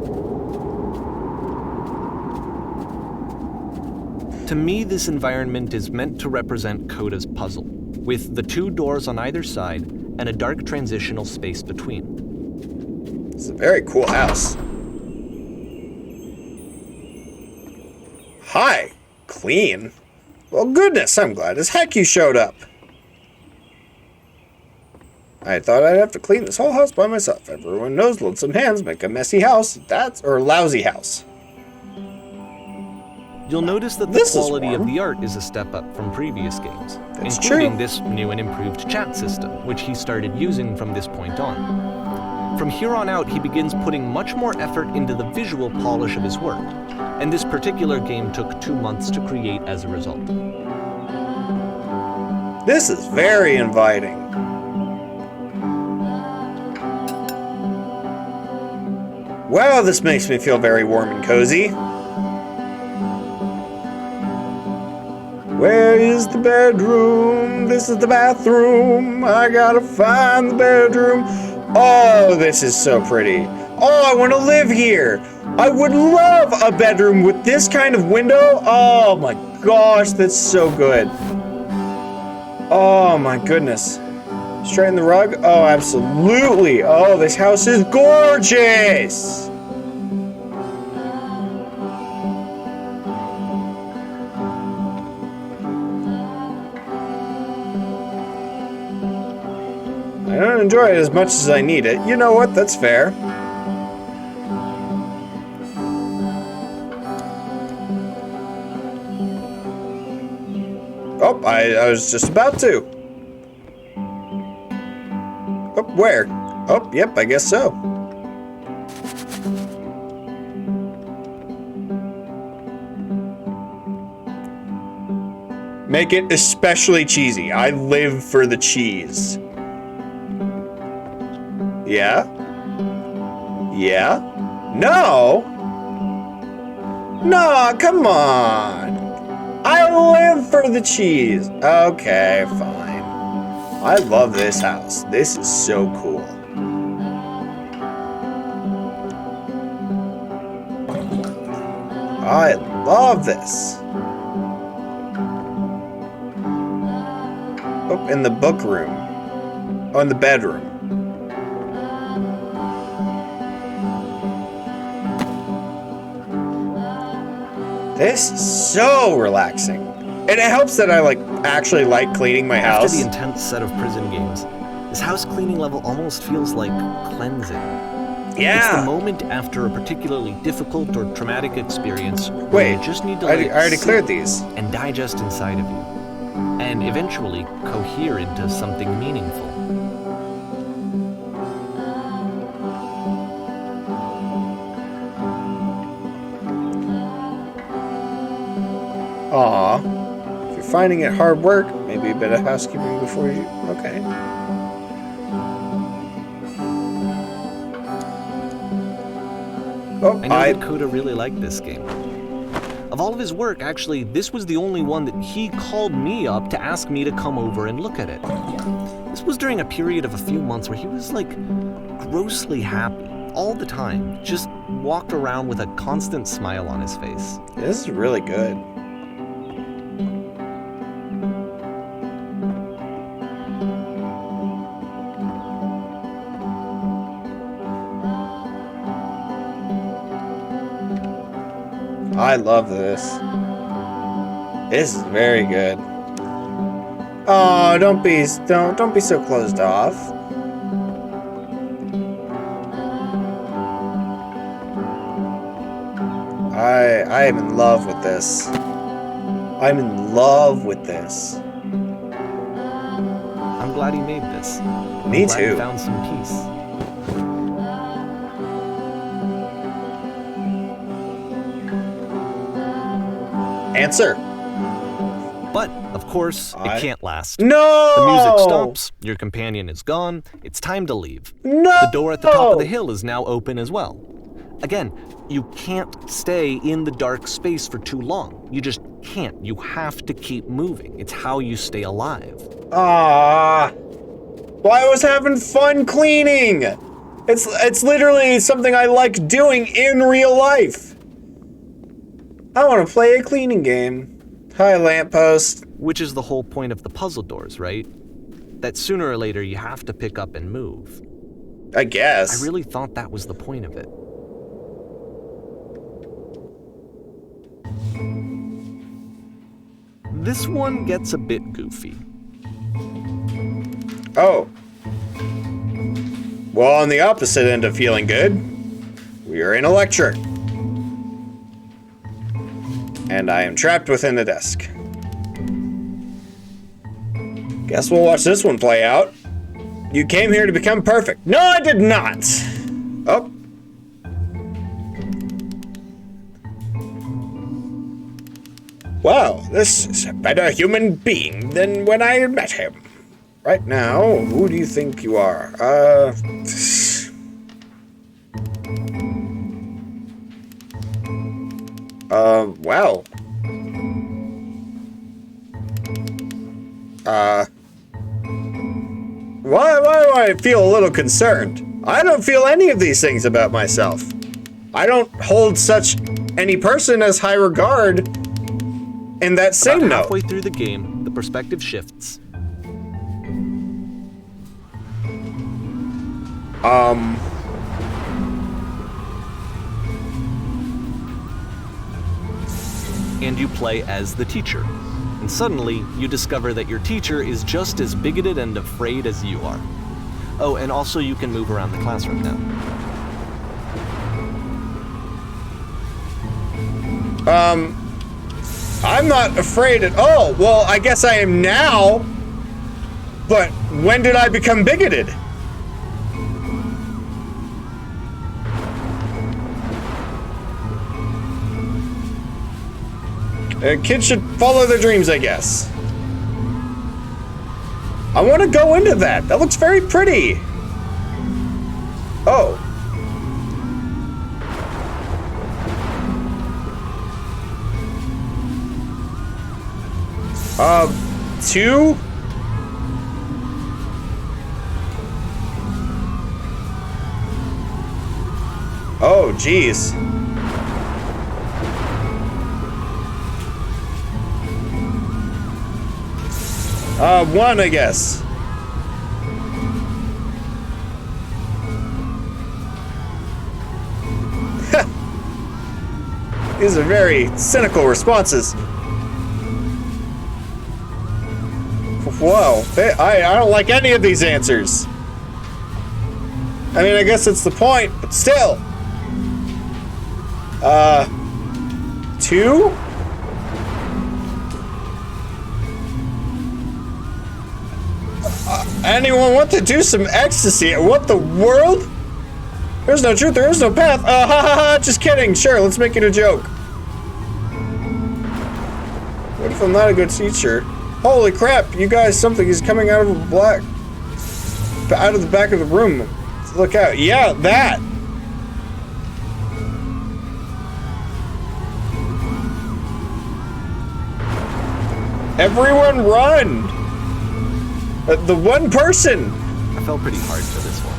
S2: To me, this environment is meant to represent Coda's puzzle, with the 2 doors on either side and a dark transitional space between.
S1: It's a very cool house. Hi. Clean. Well, goodness, I'm glad as heck you showed up. I thought I'd have to clean this whole house by myself. Everyone knows lonesome hands make a messy house. Or lousy house.
S2: You'll notice that the
S1: This is
S2: quality of
S1: warm.
S2: the art is a step up from previous games,
S1: That's
S2: including
S1: true.
S2: this new and improved chat system, which he started using from this point on. From here on out, he begins putting much more effort into the visual polish of his work, and this particular game took 2 months to create as a result.
S1: This is very inviting. Wow, this makes me feel very warm and cozy. Where is the bedroom? This is the bathroom. I gotta find the bedroom. Oh, this is so pretty. Oh, I want to live here. I would love a bedroom with this kind of window. Oh my gosh, that's so good. Oh my goodness. Straighten the rug? Oh, absolutely. Oh, this house is gorgeous. I don't enjoy it as much as I need it. You know what? That's fair. Oh, I was just about to. Oh, where? Oh, yep, I guess so. Make it especially cheesy. I live for the cheese. Yeah? Yeah? No? No, come on. I live for the cheese. Okay, fine. I love this house. This is so cool. I love this. Oh, in the book room. Oh, in the bedroom. This is so relaxing. And it helps that I actually like cleaning my house.
S2: After the intense set of prison games, this house cleaning level almost feels like cleansing.
S1: Yeah.
S2: It's the moment after a particularly difficult or traumatic experience where
S1: Wait,
S2: you just need to
S1: I already
S2: sit
S1: cleared these.
S2: and digest inside of you, and eventually cohere into something meaningful.
S1: Aw. If you're finding it hard work, maybe a bit of housekeeping before you... Okay. Oh,
S2: I know that Coda really liked this game. Of all of his work, actually, this was the only one that he called me up to ask me to come over and look at it. This was during a period of a few months where he was, grossly happy all the time. Just walked around with a constant smile on his face.
S1: This is really good. I love this. This is very good. Oh, don't be so closed off. I am in love with this. I'm in love with this.
S2: I'm glad he made this.
S1: Me
S2: I'm glad
S1: too.
S2: He found some peace.
S1: Answer.
S2: But, of course, it can't last.
S1: No!
S2: The music stops, your companion is gone, it's time to leave.
S1: No!
S2: The door at the top of the hill is now open as well. Again, you can't stay in the dark space for too long. You just can't. You have to keep moving. It's how you stay alive.
S1: Ah. Well, I was having fun cleaning. It's literally something I like doing in real life. I want to play a cleaning game. Hi, lamppost.
S2: Which is the whole point of the puzzle doors, right? That sooner or later you have to pick up and move.
S1: I guess.
S2: I really thought that was the point of it. This one gets a bit goofy.
S1: Oh. Well, on the opposite end of feeling good, we are in a lecture. And I am trapped within a desk. Guess we'll watch this one play out. You came here to become perfect. No, I did not. Oh. Wow, this is a better human being than when I met him. Right now, who do you think you are? Well. Why do I feel a little concerned? I don't feel any of these things about myself. I don't hold such any person as high regard in that same
S2: About
S1: note.
S2: halfway through the game, the perspective shifts. And you play as the teacher. And suddenly, you discover that your teacher is just as bigoted and afraid as you are. Oh, and also you can move around the classroom now.
S1: I'm not afraid at all. Well, I guess I am now. But when did I become bigoted? Kids should follow their dreams, I guess. I want to go into that. That looks very pretty. Oh. Two? Oh, geez. One, I guess. These are very cynical responses. Whoa, I don't like any of these answers. I mean, I guess it's the point, but still. Two? Anyone want to do some ecstasy? What the world? There's no truth, there is no path. Ha ha ha, just kidding. Sure, let's make it a joke. What if I'm not a good teacher? Holy crap, you guys, something is coming out of the back of the room. Look out. Yeah, that. Everyone run! The one person!
S2: I felt pretty hard for this one.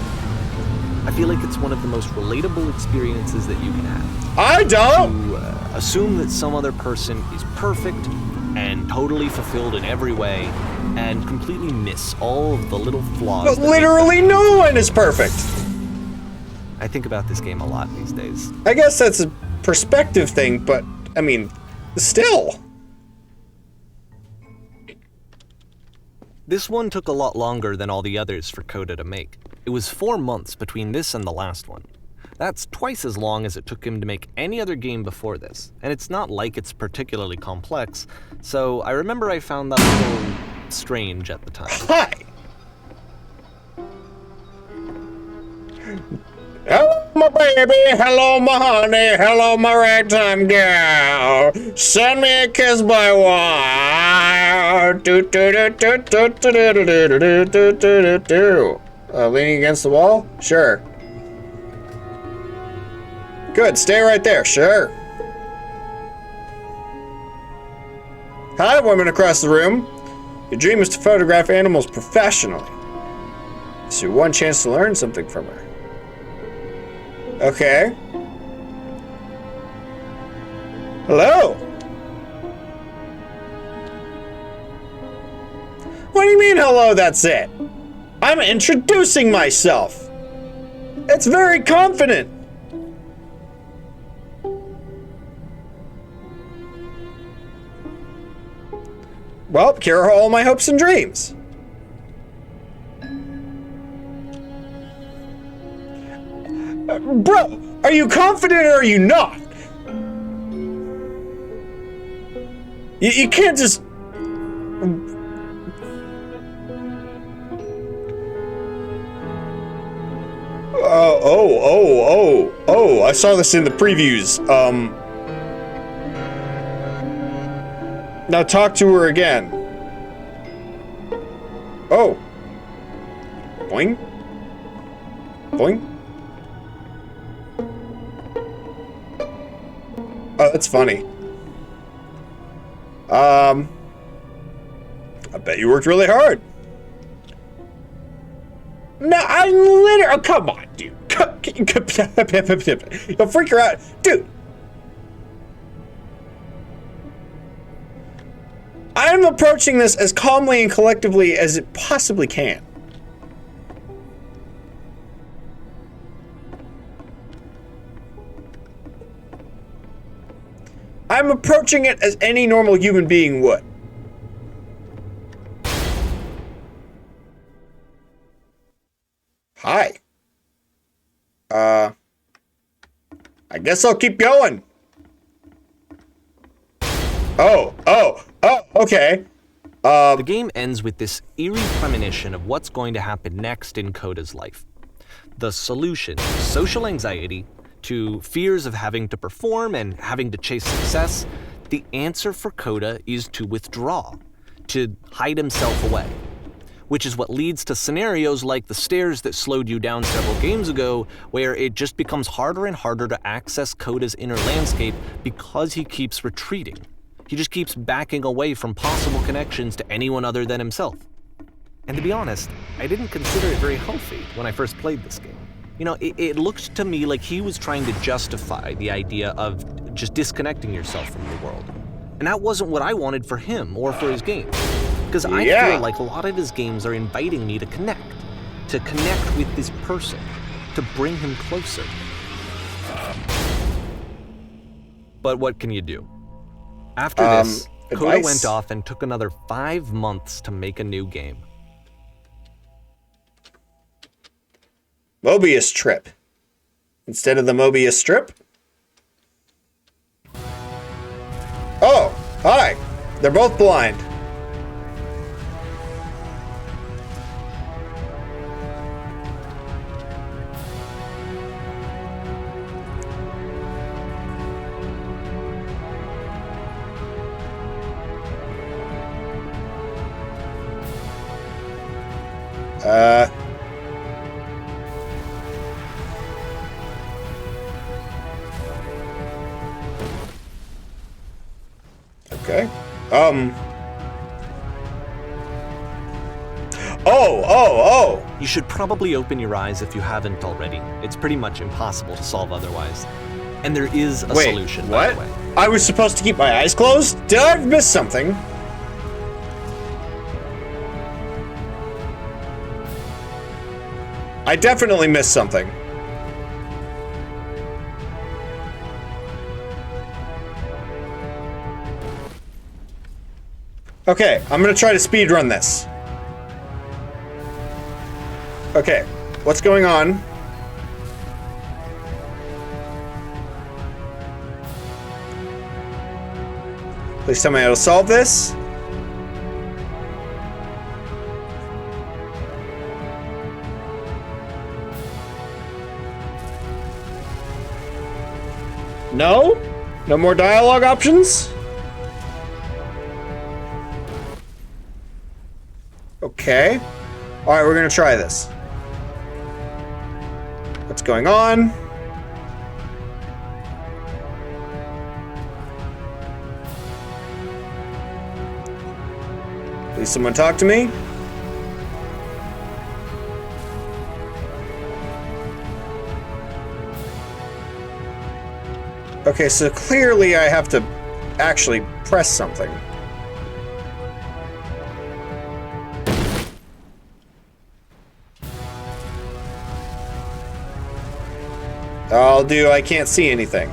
S2: I feel like it's one of the most relatable experiences that you can have.
S1: I don't!
S2: You assume that some other person is perfect and totally fulfilled in every way and completely miss all of the little flaws.
S1: But
S2: that make
S1: literally no one is perfect!
S2: I think about this game a lot these days.
S1: I guess that's a perspective thing, but, I mean, still.
S2: This one took a lot longer than all the others for Coda to make. It was 4 months between this and the last one. That's twice as long as it took him to make any other game before this, and it's not like it's particularly complex, so I remember I found that a little strange at the time.
S1: Hi! Hello, my baby. Hello, my honey. Hello, my ragtime gal. Send me a kiss by wire. Leaning against the wall? Sure. Good. Stay right there. Sure. Hi, woman across the room. Your dream is to photograph animals professionally. It's your one chance to learn something from her. Okay. Hello. What do you mean, hello, that's it? I'm introducing myself. It's very confident. Well, here are all my hopes and dreams. Bro, are you confident or are you not? You can't just... Oh, I saw this in the previews. Now talk to her again. Oh. Boing. Boing. Oh, that's funny. bet you worked really hard. No, I literally... Oh, come on, dude. You'll freak her out. Dude. I'm approaching this as calmly and collectively as it possibly can. I'm approaching it as any normal human being would. Hi. I guess I'll keep going. Oh, okay.
S2: The game ends with this eerie premonition of what's going to happen next in Coda's life. The solution, social anxiety, to fears of having to perform and having to chase success, the answer for Coda is to withdraw, to hide himself away. Which is what leads to scenarios like the stairs that slowed you down several games ago, where it just becomes harder and harder to access Coda's inner landscape because he keeps retreating. He just keeps backing away from possible connections to anyone other than himself. And to be honest, I didn't consider it very healthy when I first played this game. You know, it looked to me like he was trying to justify the idea of just disconnecting yourself from the world. And that wasn't what I wanted for him or for his games. Because I feel like a lot of his games are inviting me to connect with this person, to bring him closer. But what can you do? After this, Coda went off and took another 5 months to make a new game.
S1: Mobius trip. Instead of the Mobius strip? Oh, hi. They're both blind. Okay. Oh!
S2: You should probably open your eyes if you haven't already. It's pretty much impossible to solve otherwise. And there is a solution, by the way.
S1: I was supposed to keep my eyes closed? Did I miss something? I definitely missed something. Okay, I'm gonna try to speedrun this. Okay, what's going on? Please tell me how to solve this. No? No more dialogue options? Okay. Alright, we're gonna try this. What's going on? Please someone talk to me. Okay, so clearly I have to actually press something. I'll do, I can't see anything.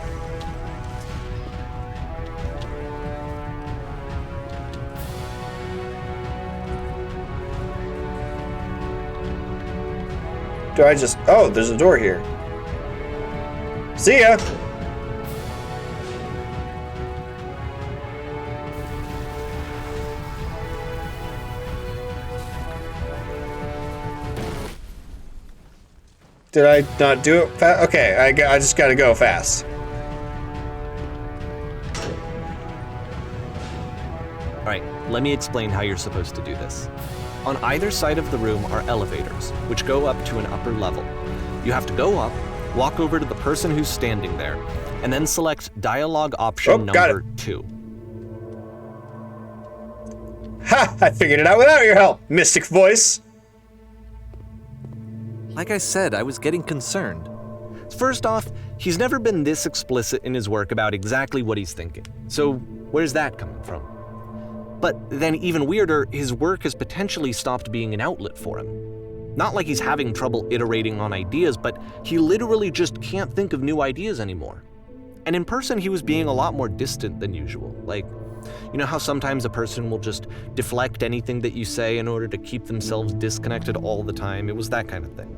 S1: Do I just, oh, there's a door here. See ya! Did I not do it fast? Okay, I just gotta go fast.
S2: Alright, let me explain how you're supposed to do this. On either side of the room are elevators, which go up to an upper level. You have to go up, walk over to the person who's standing there, and then select dialogue option number 2.
S1: Ha! I figured it out without your help, Mystic Voice.
S2: Like I said, I was getting concerned. First off, he's never been this explicit in his work about exactly what he's thinking. So where's that coming from? But then even weirder, his work has potentially stopped being an outlet for him. Not like he's having trouble iterating on ideas, but he literally just can't think of new ideas anymore. And in person, he was being a lot more distant than usual. Like, you know how sometimes a person will just deflect anything that you say in order to keep themselves disconnected all the time? It was that kind of thing.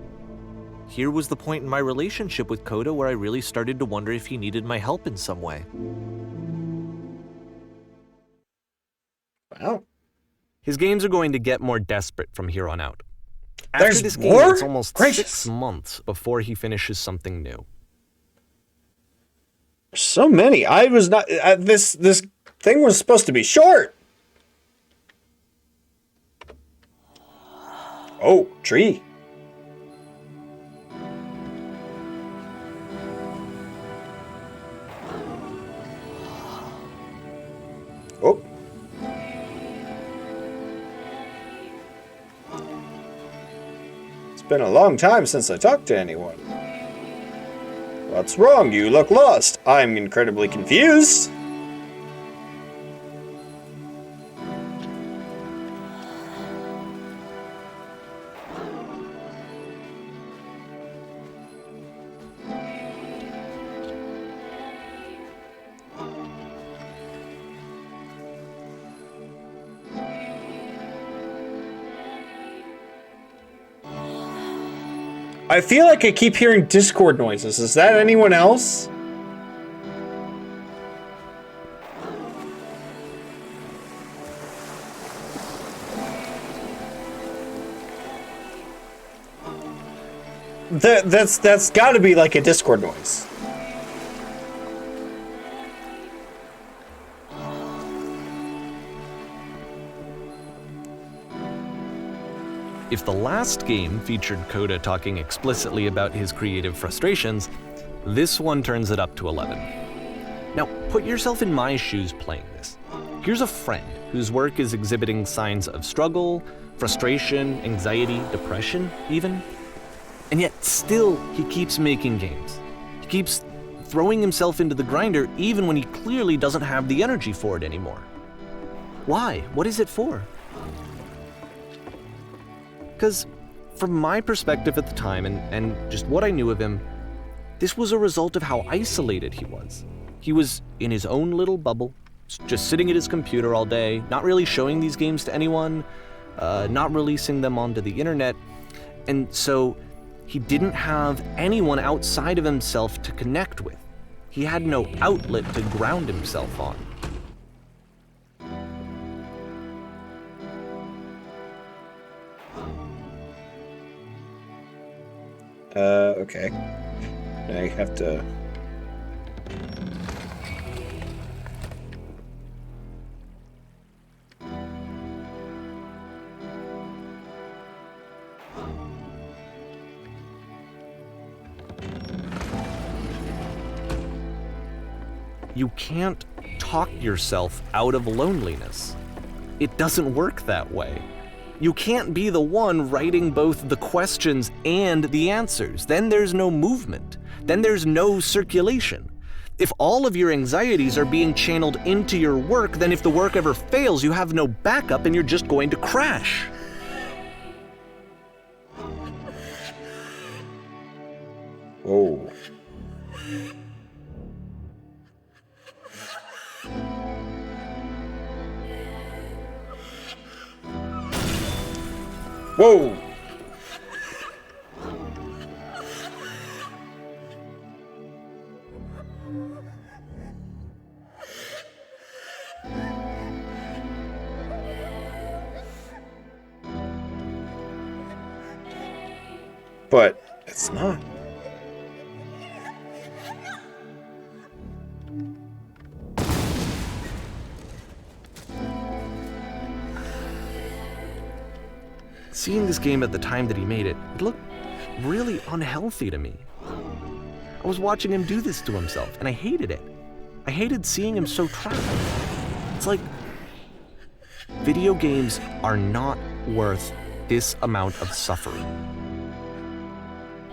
S2: Here was the point in my relationship with Coda where I really started to wonder if he needed my help in some way.
S1: Wow.
S2: His games are going to get more desperate from here on out. After
S1: There's
S2: this game,
S1: more?
S2: it's almost
S1: Gracious.
S2: 6 months before he finishes something new.
S1: So many. I was not. This thing was supposed to be short. Oh, tree. Oh. It's been a long time since I talked to anyone. What's wrong? You look lost. I'm incredibly confused. I feel like I keep hearing Discord noises. Is that anyone else? That's got to be like a Discord noise.
S2: If the last game featured Coda talking explicitly about his creative frustrations, this one turns it up to 11. Now, put yourself in my shoes playing this. Here's a friend whose work is exhibiting signs of struggle, frustration, anxiety, depression, even. And yet, still, he keeps making games. He keeps throwing himself into the grinder even when he clearly doesn't have the energy for it anymore. Why? What is it for? Because from my perspective at the time and just what I knew of him, this was a result of how isolated he was. He was in his own little bubble, just sitting at his computer all day, not really showing these games to anyone, not releasing them onto the internet, and so he didn't have anyone outside of himself to connect with. He had no outlet to ground himself on.
S1: Okay. Now you have to...
S2: You can't talk yourself out of loneliness. It doesn't work that way. You can't be the one writing both the questions and the answers. Then there's no movement. Then there's no circulation. If all of your anxieties are being channeled into your work, then if the work ever fails, you have no backup and you're just going to crash.
S1: Whoa. Whoa! But it's not.
S2: Seeing this game at the time that he made it, it looked really unhealthy to me. I was watching him do this to himself, and I hated it. I hated seeing him so trapped. It's like Video games are not worth this amount of suffering.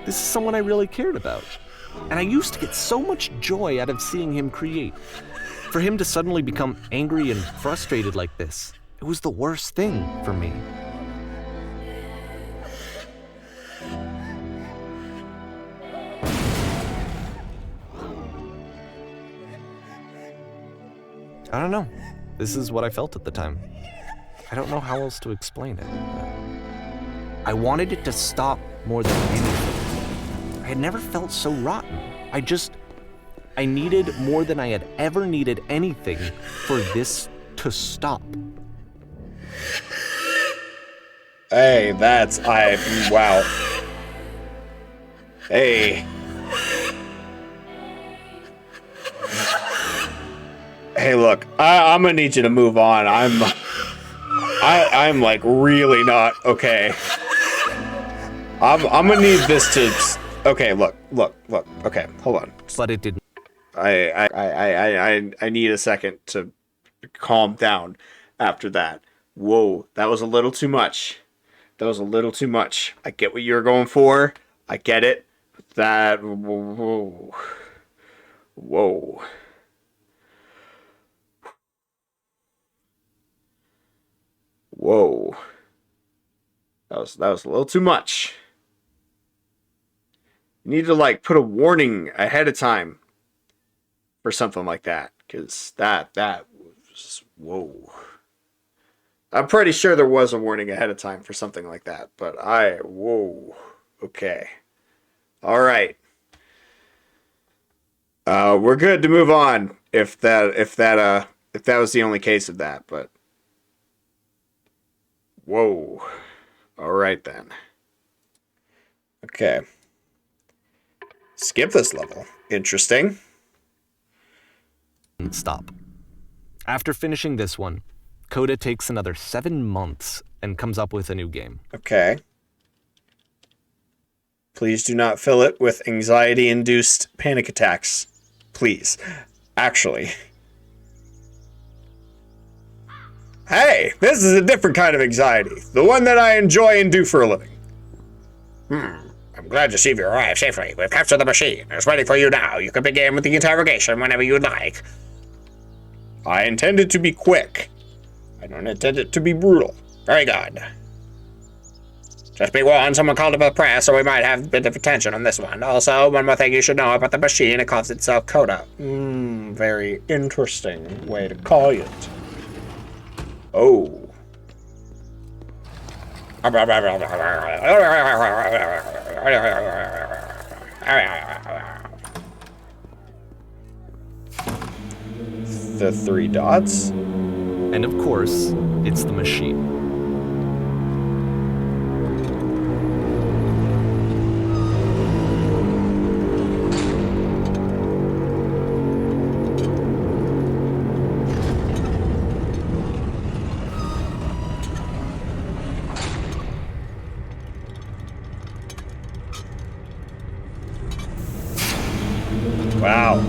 S2: This is someone I really cared about. And I used to get so much joy out of seeing him create. For him to suddenly become angry and frustrated like this, it was the worst thing for me. I don't know. This is what I felt at the time. I don't know how else to explain it. I wanted it to stop more than anything. I had never felt so rotten. I needed more than I had ever needed anything for this to stop.
S1: Hey, wow. Hey. Hey, look, I'm gonna need you to move on. I'm like really not okay. I'm gonna need this to. Okay, look. Okay, hold on.
S2: But it didn't.
S1: I need a second to calm down after that. Whoa, that was a little too much. I get what you're going for. I get it. That. Whoa. That was a little too much. You need to like put a warning ahead of time for something like that, because that was whoa. I'm pretty sure there was a warning ahead of time for something like that, but whoa. Okay. All right. We're good to move on if that was the only case of that, but whoa. All right then. Okay. Skip this level. Interesting.
S2: Stop. After finishing this one, Coda takes another 7 months and comes up with a new game.
S1: Okay. Please do not fill it with anxiety-induced panic attacks. Please. Actually. Hey, this is a different kind of anxiety. The one that I enjoy and do for a living. I'm glad to see you arrived safely. We've captured the machine. It's ready for you now. You can begin with the interrogation whenever you'd like. I intend it to be quick. I don't intend it to be brutal. Very good. Just be warned, someone called up the press, so we might have a bit of attention on this one. Also, one more thing you should know about the machine, it calls itself Coda. Very interesting way to call it. Oh. The 3 dots?
S2: And of course, it's the machine.
S1: Wow.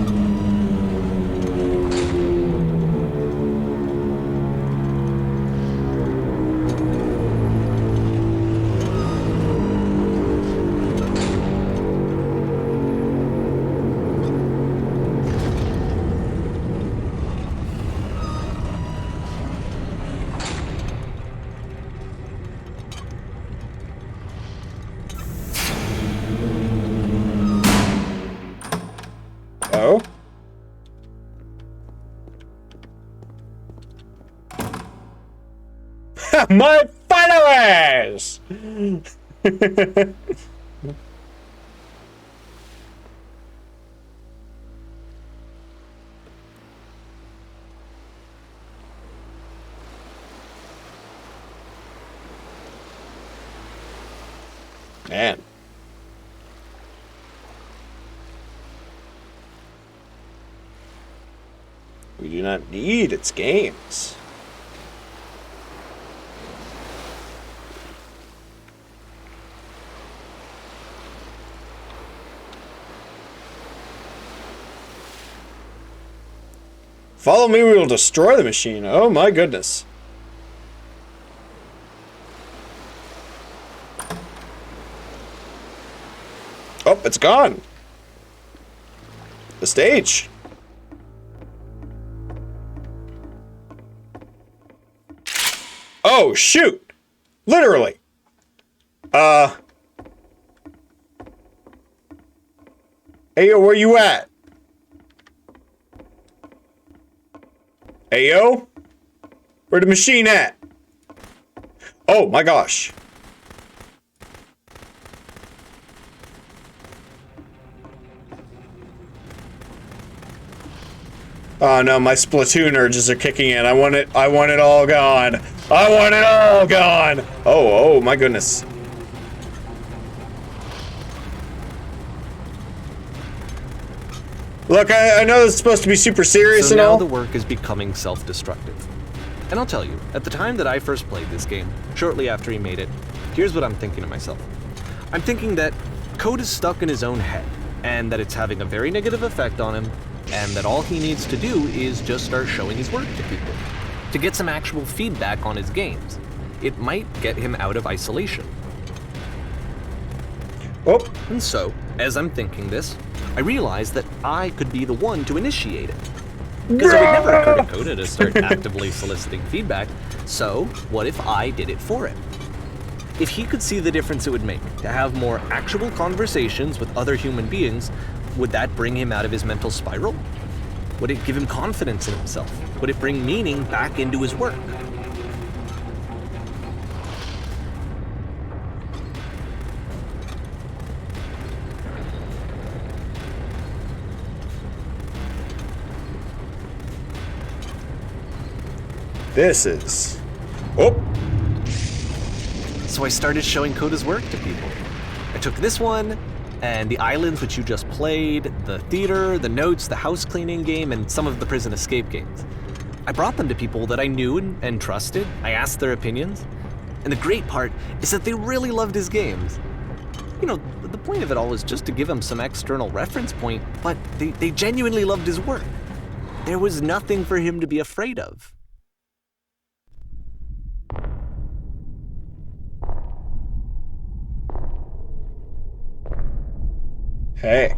S1: Oh? My followers! Man. We do not need its games. Follow me, we will destroy the machine. Oh my goodness. it's gone. The stage. Oh, shoot. Literally. Hey, yo, where you at? Hey, yo? Where the machine at? Oh, my gosh. Oh no, my Splatoon urges are kicking in. I want it all gone. I want it all gone. Oh my goodness. Look, I know this is supposed to be super serious and
S2: now
S1: all.
S2: the work is becoming self-destructive. And I'll tell you, at the time that I first played this game, shortly after he made it, here's what I'm thinking to myself. I'm thinking that Code is stuck in his own head, and that it's having a very negative effect on him, and that all he needs to do is just start showing his work to people, to get some actual feedback on his games. It might get him out of isolation.
S1: Oh,
S2: And so, as I'm thinking this, I realize that I could be the one to initiate it. Because it would never occur to Coda to start actively soliciting feedback, so what if I did it for him? If he could see the difference it would make to have more actual conversations with other human beings, would that bring him out of his mental spiral? Would it give him confidence in himself? Would it bring meaning back into his work?
S1: this is... Oh,
S2: So I started showing Coda's work to people. I took this one, and the islands which you just played, the theater, the notes, the house cleaning game, and some of the prison escape games. I brought them to people that I knew and trusted. I asked their opinions. And the great part is that they really loved his games. You know, the point of it all was just to give him some external reference point, but they genuinely loved his work. There was nothing for him to be afraid of.
S1: hey.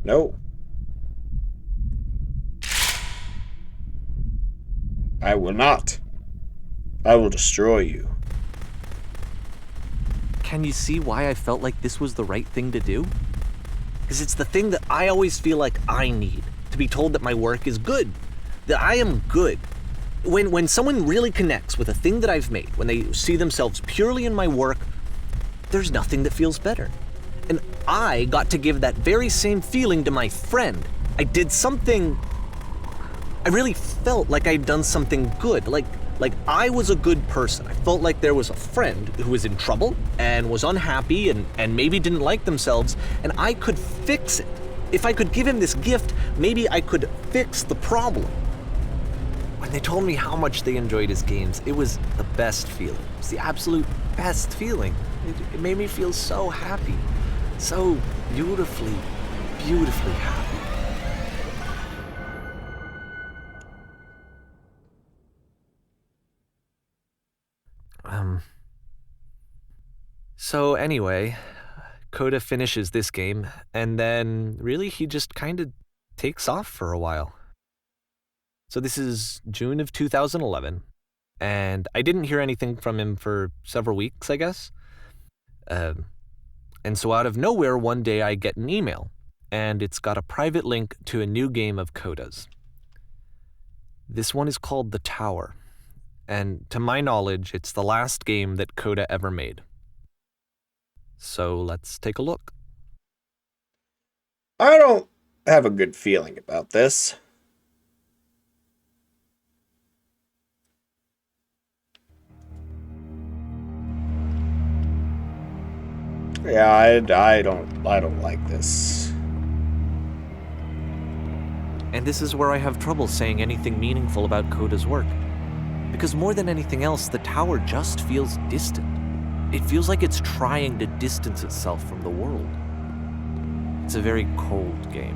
S1: No. I will not. I will destroy you.
S2: Can you see why I felt like this was the right thing to do? Because it's the thing that I always feel like I need, to be told that my work is good, that I am good. When someone really connects with a thing that I've made, when they see themselves purely in my work, there's nothing that feels better. And I got to give that very same feeling to my friend. I did something... I really felt like I'd done something good, like I was a good person. I felt like there was a friend who was in trouble and was unhappy and maybe didn't like themselves, and I could fix it. If I could give him this gift, maybe I could fix the problem. When they told me how much they enjoyed his games, it was the best feeling. It was the absolute best feeling. It made me feel so happy, so beautifully, beautifully happy. So anyway, Coda finishes this game, and then really he just kind of takes off for a while. So this is June of 2011, and I didn't hear anything from him for several weeks, I guess. And so out of nowhere, one day I get an email, and it's got a private link to a new game of Coda's. This one is called The Tower, and to my knowledge, it's the last game that Coda ever made. So let's take a look.
S1: I don't have a good feeling about this. Yeah, I don't like this.
S2: And this is where I have trouble saying anything meaningful about Coda's work. Because more than anything else, The Tower just feels distant. It feels like it's trying to distance itself from the world. It's a very cold game.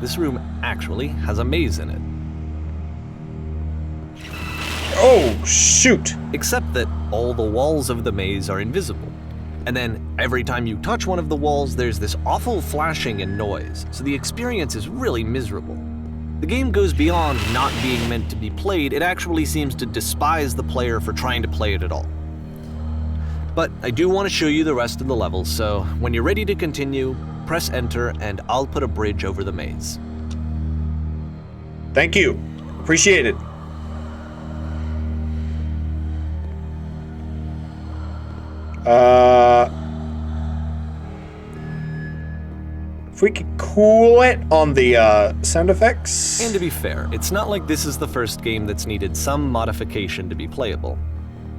S2: This room actually has a maze in it.
S1: Oh, shoot!
S2: Except that all the walls of the maze are invisible. And then every time you touch one of the walls, there's this awful flashing and noise, so the experience is really miserable. The game goes beyond not being meant to be played, it actually seems to despise the player for trying to play it at all. But I do want to show you the rest of the levels, so when you're ready to continue, press enter and I'll put a bridge over the maze.
S1: Thank you. Appreciate it. If we could cool it on the sound effects.
S2: And to be fair, it's not like this is the first game that's needed some modification to be playable.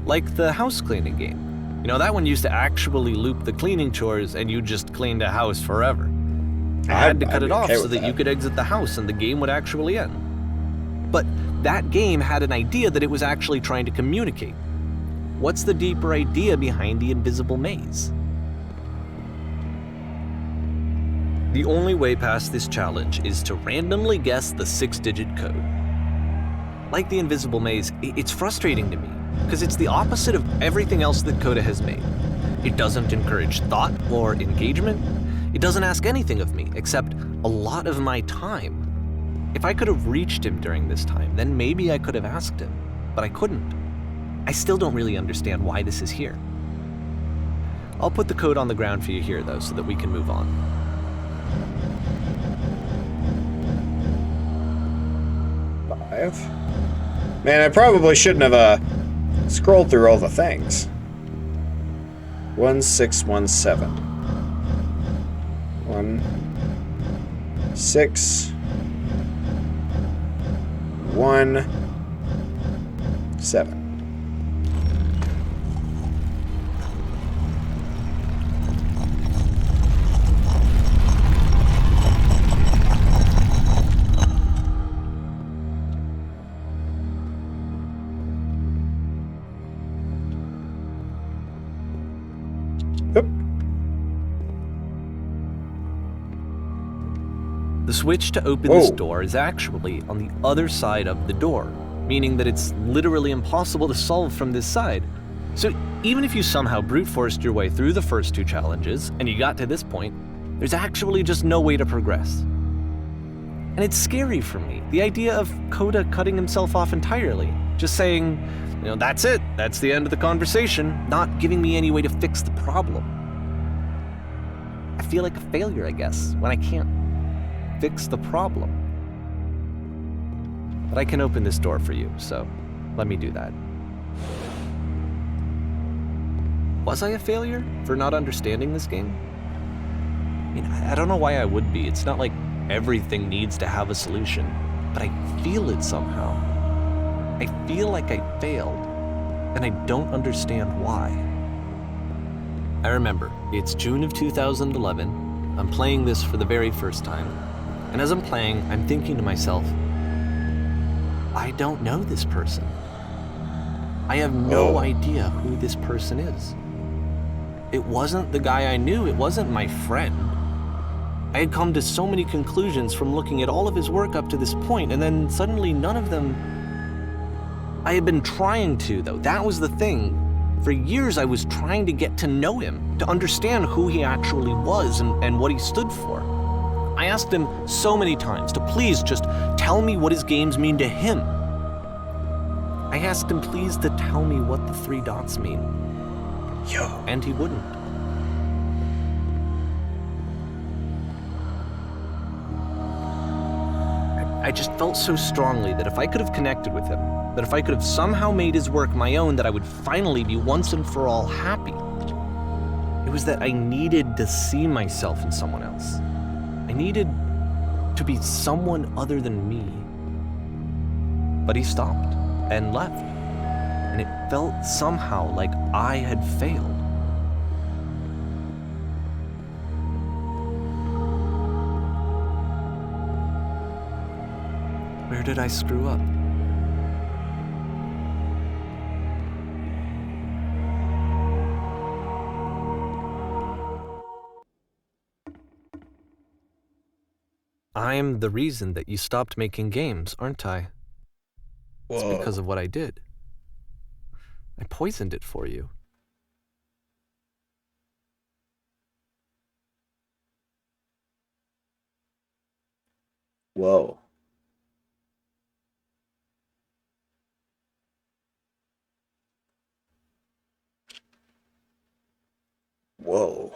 S2: Like the house cleaning game. You know, that one used to actually loop the cleaning chores and you just cleaned a house forever. I had to cut it off so that you could exit the house and the game would actually end. But that game had an idea that it was actually trying to communicate. What's the deeper idea behind the invisible maze? The only way past this challenge is to randomly guess the 6-digit code. Like the invisible maze, it's frustrating to me, because it's the opposite of everything else that Coda has made. It doesn't encourage thought or engagement. It doesn't ask anything of me, except a lot of my time. If I could have reached him during this time, then maybe I could have asked him, but I couldn't. I still don't really understand why this is here. I'll put the code on the ground for you here, though, so that we can move on.
S1: Man, I probably shouldn't have scrolled through all the things. 1617. 1617.
S2: The switch to open this door is actually on the other side of the door, meaning that it's literally impossible to solve from this side. So even if you somehow brute forced your way through the first 2 challenges and you got to this point, there's actually just no way to progress. And it's scary for me, the idea of Coda cutting himself off entirely, just saying, you know, that's it, that's the end of the conversation, not giving me any way to fix the problem. I feel like a failure, I guess, when I can't fix the problem. But I can open this door for you, so let me do that. Was I a failure for not understanding this game? I mean, I don't know why I would be. It's not like everything needs to have a solution, but I feel it somehow. I feel like I failed, and I don't understand why. I remember, it's June of 2011. I'm playing this for the very first time. And as I'm playing, I'm thinking to myself, I don't know this person. I have no idea who this person is. It wasn't the guy I knew, it wasn't my friend. I had come to so many conclusions from looking at all of his work up to this point, and then suddenly none of them... I had been trying to, though. That was the thing. For years I was trying to get to know him, to understand who he actually was and what he stood for. I asked him so many times to please just tell me what his games mean to him. I asked him please to tell me what the 3 dots mean. And he wouldn't. I just felt so strongly that if I could have connected with him, that if I could have somehow made his work my own, that I would finally be once and for all happy. It was that I needed to see myself in someone else. I needed to be someone other than me. But he stopped and left, and it felt somehow like I had failed. Where did I screw up? I'm the reason that you stopped making games, aren't I? It's because
S1: Whoa.
S2: of what I did. I poisoned it for you.
S1: Whoa. Whoa.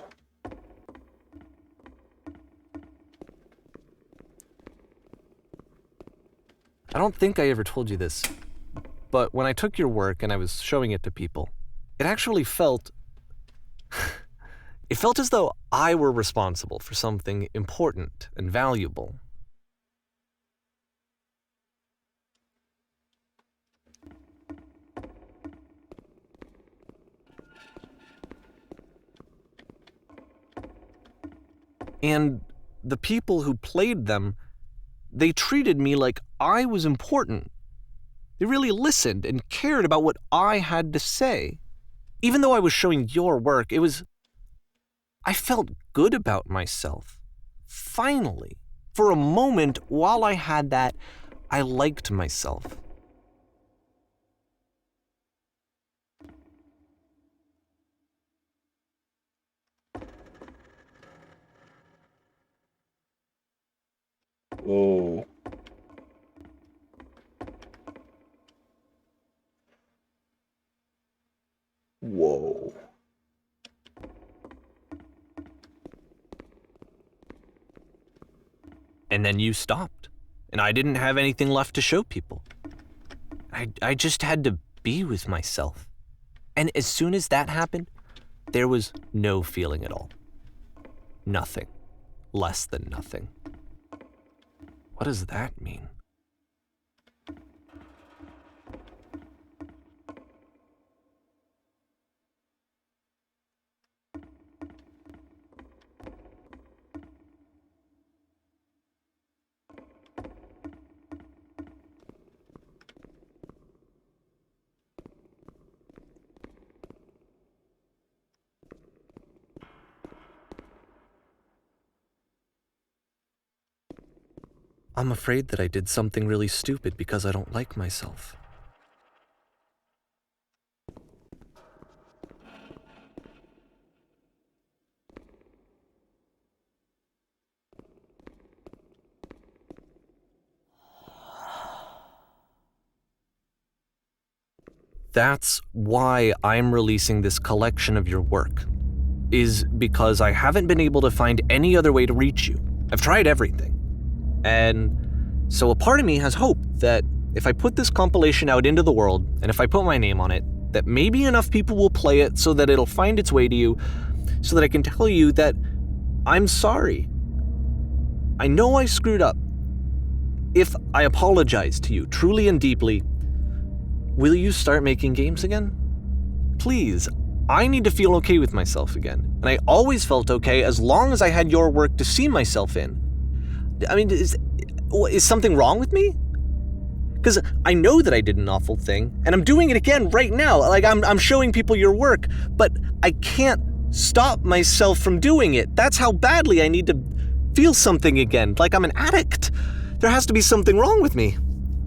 S2: I don't think I ever told you this, but when I took your work and I was showing it to people, it actually felt... it felt as though I were responsible for something important and valuable. And the people who played them, they treated me like I was important. They really listened and cared about what I had to say. Even though I was showing your work, I felt good about myself. Finally. For a moment, while I had that, I liked myself.
S1: Whoa. Whoa.
S2: And then you stopped, and I didn't have anything left to show people. I just had to be with myself. And as soon as that happened, there was no feeling at all. Nothing. Less than nothing. What does that mean? I'm afraid that I did something really stupid because I don't like myself. That's why I'm releasing this collection of your work, is because I haven't been able to find any other way to reach you. I've tried everything. And so a part of me has hope that if I put this compilation out into the world, and if I put my name on it, that maybe enough people will play it so that it'll find its way to you, so that I can tell you that I'm sorry. I know I screwed up. If I apologize to you truly and deeply, will you start making games again? Please, I need to feel okay with myself again. And I always felt okay as long as I had your work to see myself in. I mean, is something wrong with me? Because I know that I did an awful thing, and I'm doing it again right now. Like, I'm showing people your work, but I can't stop myself from doing it. That's how badly I need to feel something again, like I'm an addict. There has to be something wrong with me.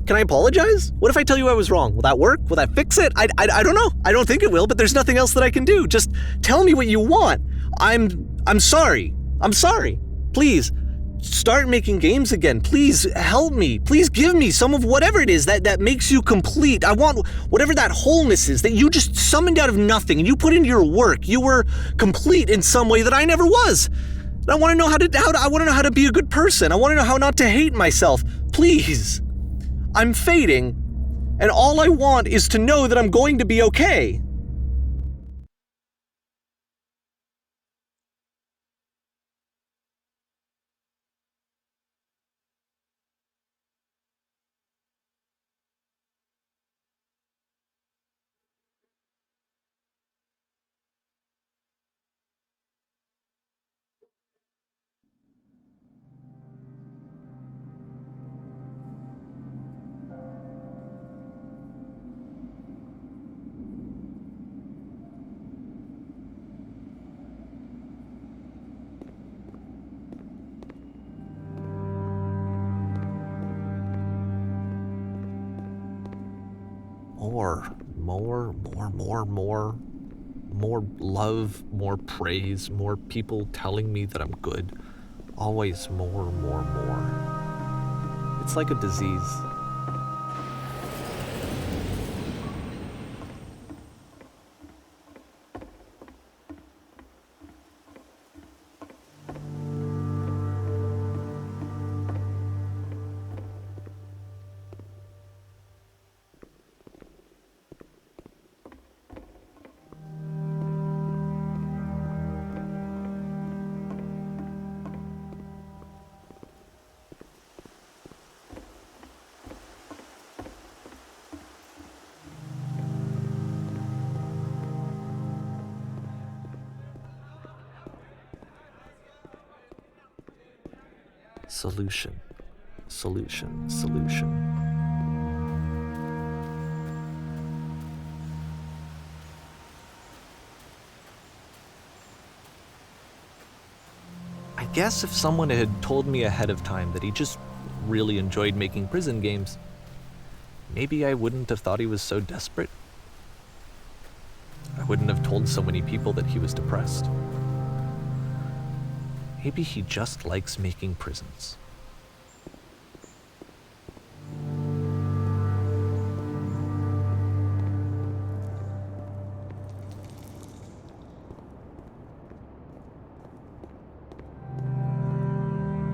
S2: Can I apologize? What if I tell you I was wrong? Will that work? Will that fix it? I don't know. I don't think it will, but there's nothing else that I can do. Just tell me what you want. I'm sorry. I'm sorry. Please, start making games again. Please help me. Please give me some of whatever it is that makes you complete. I want whatever that wholeness is that you just summoned out of nothing and you put into your work. You were complete in some way that I never was. And I want to know I want to know how to be a good person. I want to know how not to hate myself. Please. I'm fading, and all I want is to know that I'm going to be okay. more. More love, more praise, more people telling me that I'm good. Always more. It's like a disease. Solution. I guess if someone had told me ahead of time that he just really enjoyed making prison games, maybe I wouldn't have thought he was so desperate. I wouldn't have told so many people that he was depressed. Maybe he just likes making prisons.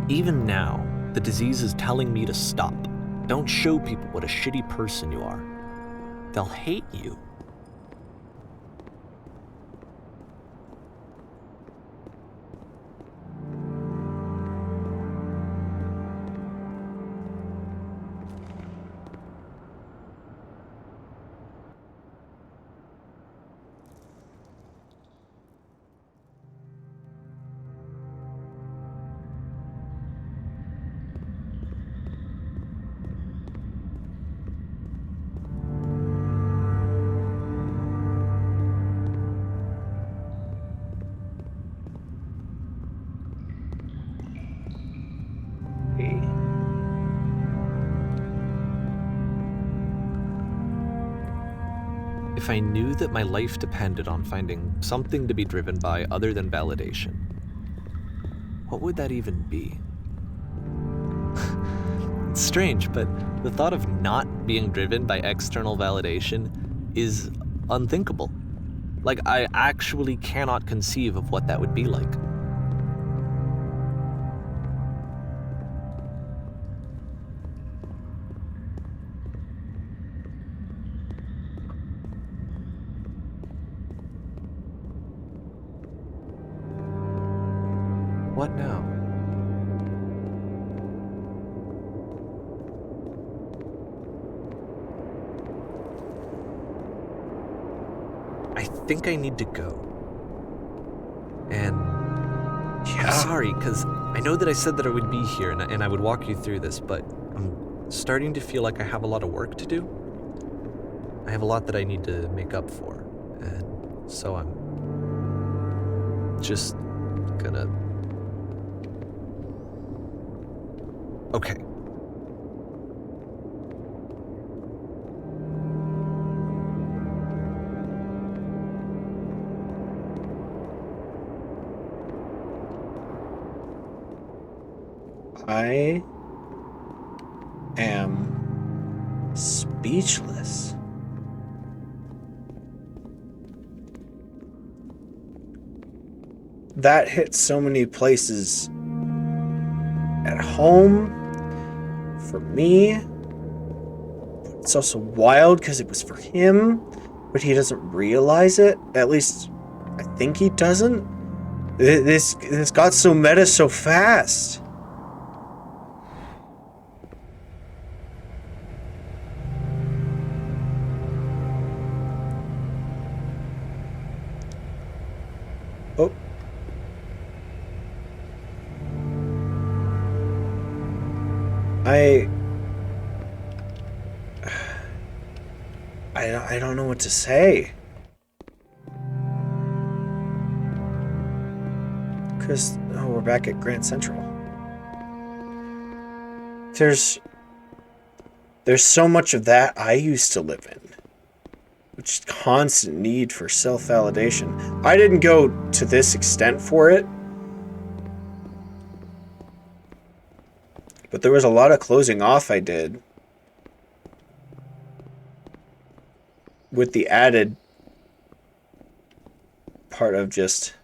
S2: Even now, the disease is telling me to stop. Don't show people what a shitty person you are. They'll hate you. If I knew that my life depended on finding something to be driven by other than validation, what would that even be? It's strange, but the thought of not being driven by external validation is unthinkable. Like, I actually cannot conceive of what that would be like. What now? I think I need to go. And
S1: Yeah.
S2: I'm sorry, because I know that I said that I would be here and I would walk you through this, but I'm starting to feel like I have a lot of work to do. I have a lot that I need to make up for, and so I'm just gonna... Okay.
S1: I am speechless. That hit so many places. At home, for me. It's also wild because it was for him, but he doesn't realize it. At least, I think he doesn't. This got so meta so fast. Oh. I don't know what to say. Because, oh, we're back at Grand Central. There's so much of that I used to live in. Just constant need for self-validation. I didn't go to this extent for it, but there was a lot of closing off I did with the added part of just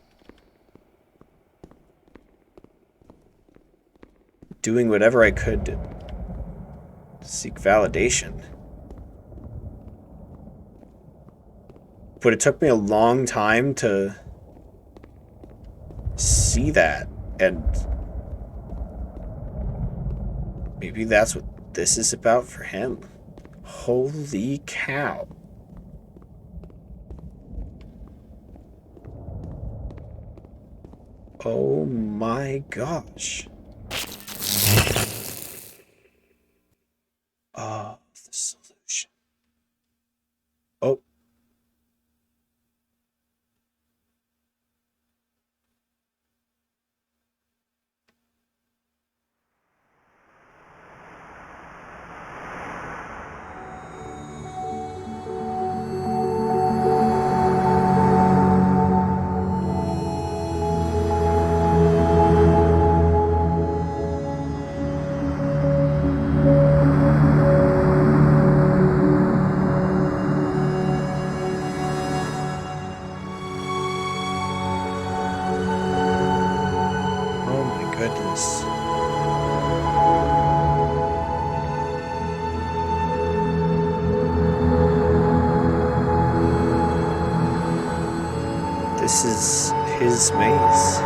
S1: doing whatever I could to seek validation. But it took me a long time to see that, and maybe that's what this is about for him. Holy cow. Oh my gosh. Oh, the solution. Oh. Oh my goodness. This is his maze.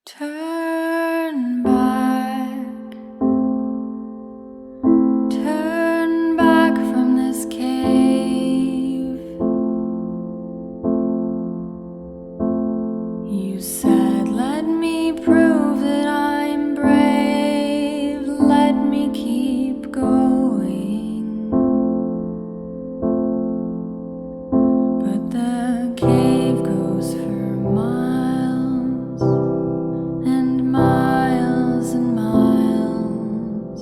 S4: Turn back from this cave. You said, let me prove that I'm brave. Let me keep going. But the cave goes for miles and miles and miles,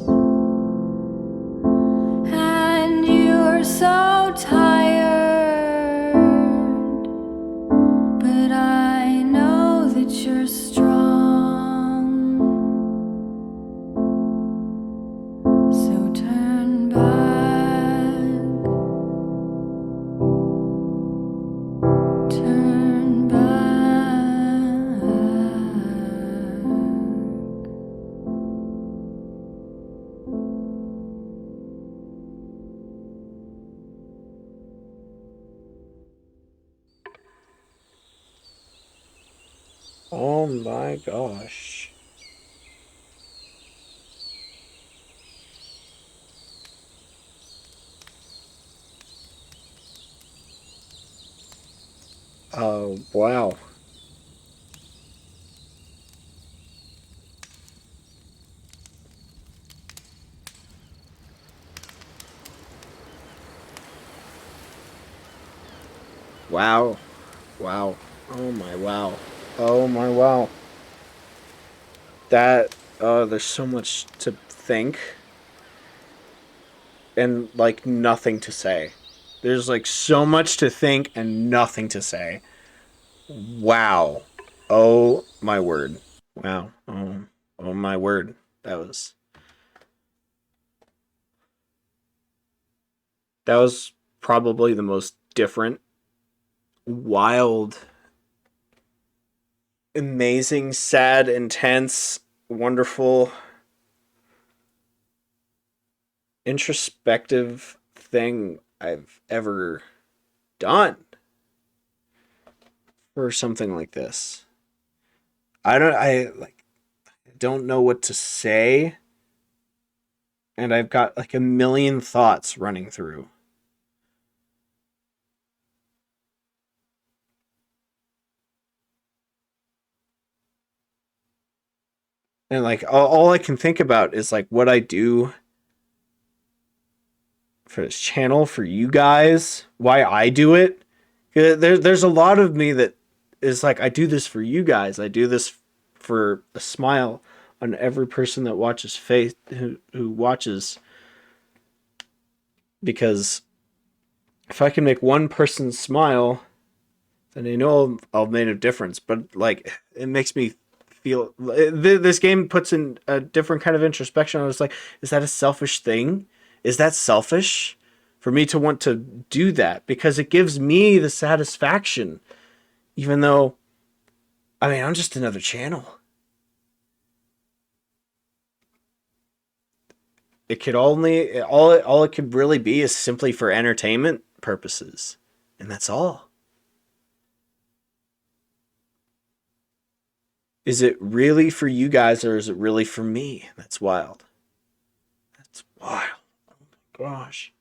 S4: and you're so tired, but I know that you're strong, so turn back, turn back.
S1: Oh my gosh. Oh, wow. Wow. Wow. Oh my wow. Oh my wow. That, there's so much to think and, like, nothing to say. There's, like, so much to think and nothing to say. Wow. Oh my word. Wow. Oh my word. That was probably the most different, wild, amazing, sad, intense, wonderful, introspective thing I've ever done for something like this. I don't know what to say, and I've got like a million thoughts running through. And like all I can think about is like what I do for this channel, for you guys, why I do it. There's a lot of me that is like, I do this for you guys. I do this for a smile on every person that watches face, who watches. Because if I can make one person smile, then I know I'll make a difference. But like, it makes me feel, this game puts in a different kind of introspection. I was like, is that a selfish thing? Is that selfish for me to want to do that? Because it gives me the satisfaction, even though, I mean, I'm just another channel. It could only, all it could really be is simply for entertainment purposes. And that's all. Is it really for you guys, or is it really for me? That's wild. That's wild. Oh my gosh.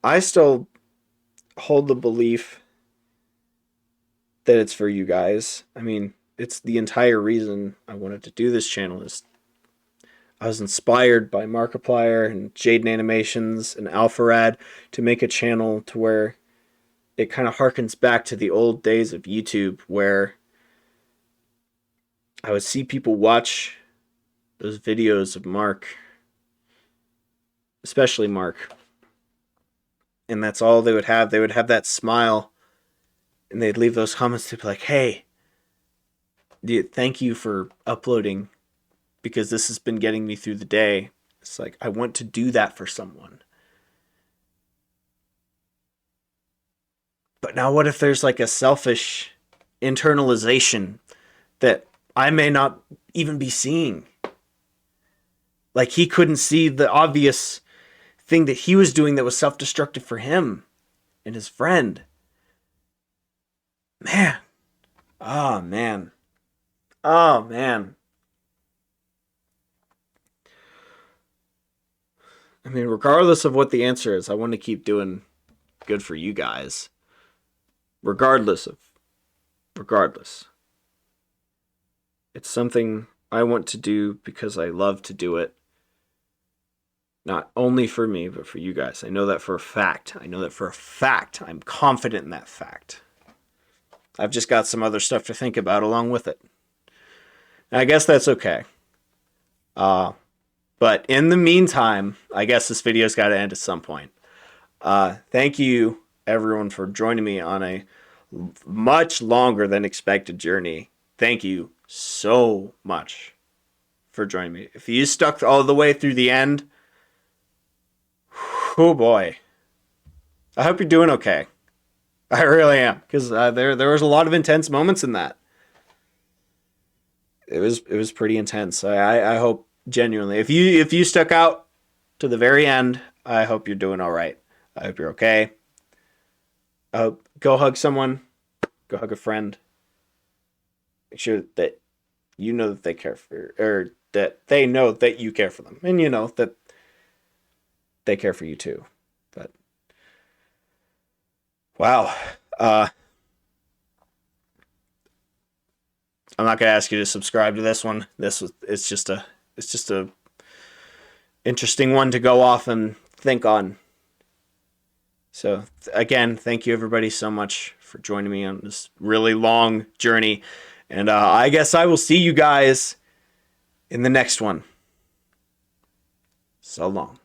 S1: I still hold the belief that it's for you guys. I mean, it's the entire reason I wanted to do this channel. Is I was inspired by Markiplier and Jaden Animations and Alpharad to make a channel to where it kind of harkens back to the old days of YouTube, where I would see people watch those videos of Mark, especially Mark, and that's all they would have. They would have that smile, and they'd leave those comments to be like, hey, thank you for uploading, because this has been getting me through the day. It's like, I want to do that for someone. But now what if there's like a selfish internalization that I may not even be seeing? Like, he couldn't see the obvious thing that he was doing that was self-destructive for him and his friend. Man. Oh, man. Oh, man. I mean, regardless of what the answer is, I want to keep doing good for you guys. Regardless. It's something I want to do because I love to do it. Not only for me, but for you guys. I know that for a fact. I'm confident in that fact. I've just got some other stuff to think about along with it. And I guess that's okay. But in the meantime, I guess this video's got to end at some point. Thank you, everyone, for joining me on a much longer than expected journey. Thank you so much for joining me. If you stuck all the way through the end, oh boy, I hope you're doing okay. I really am, because there was a lot of intense moments in that. It was pretty intense. I hope genuinely, if you stuck out to the very end, I hope you're doing all right. I hope you're okay. Go hug someone. Go hug a friend. Make sure that you know that they care for, or that they know that you care for them, and you know that they care for you too. But wow, I'm not gonna ask you to subscribe to this one. It's just a interesting one to go off and think on. So again, thank you everybody so much for joining me on this really long journey. And I guess I will see you guys in the next one. So long.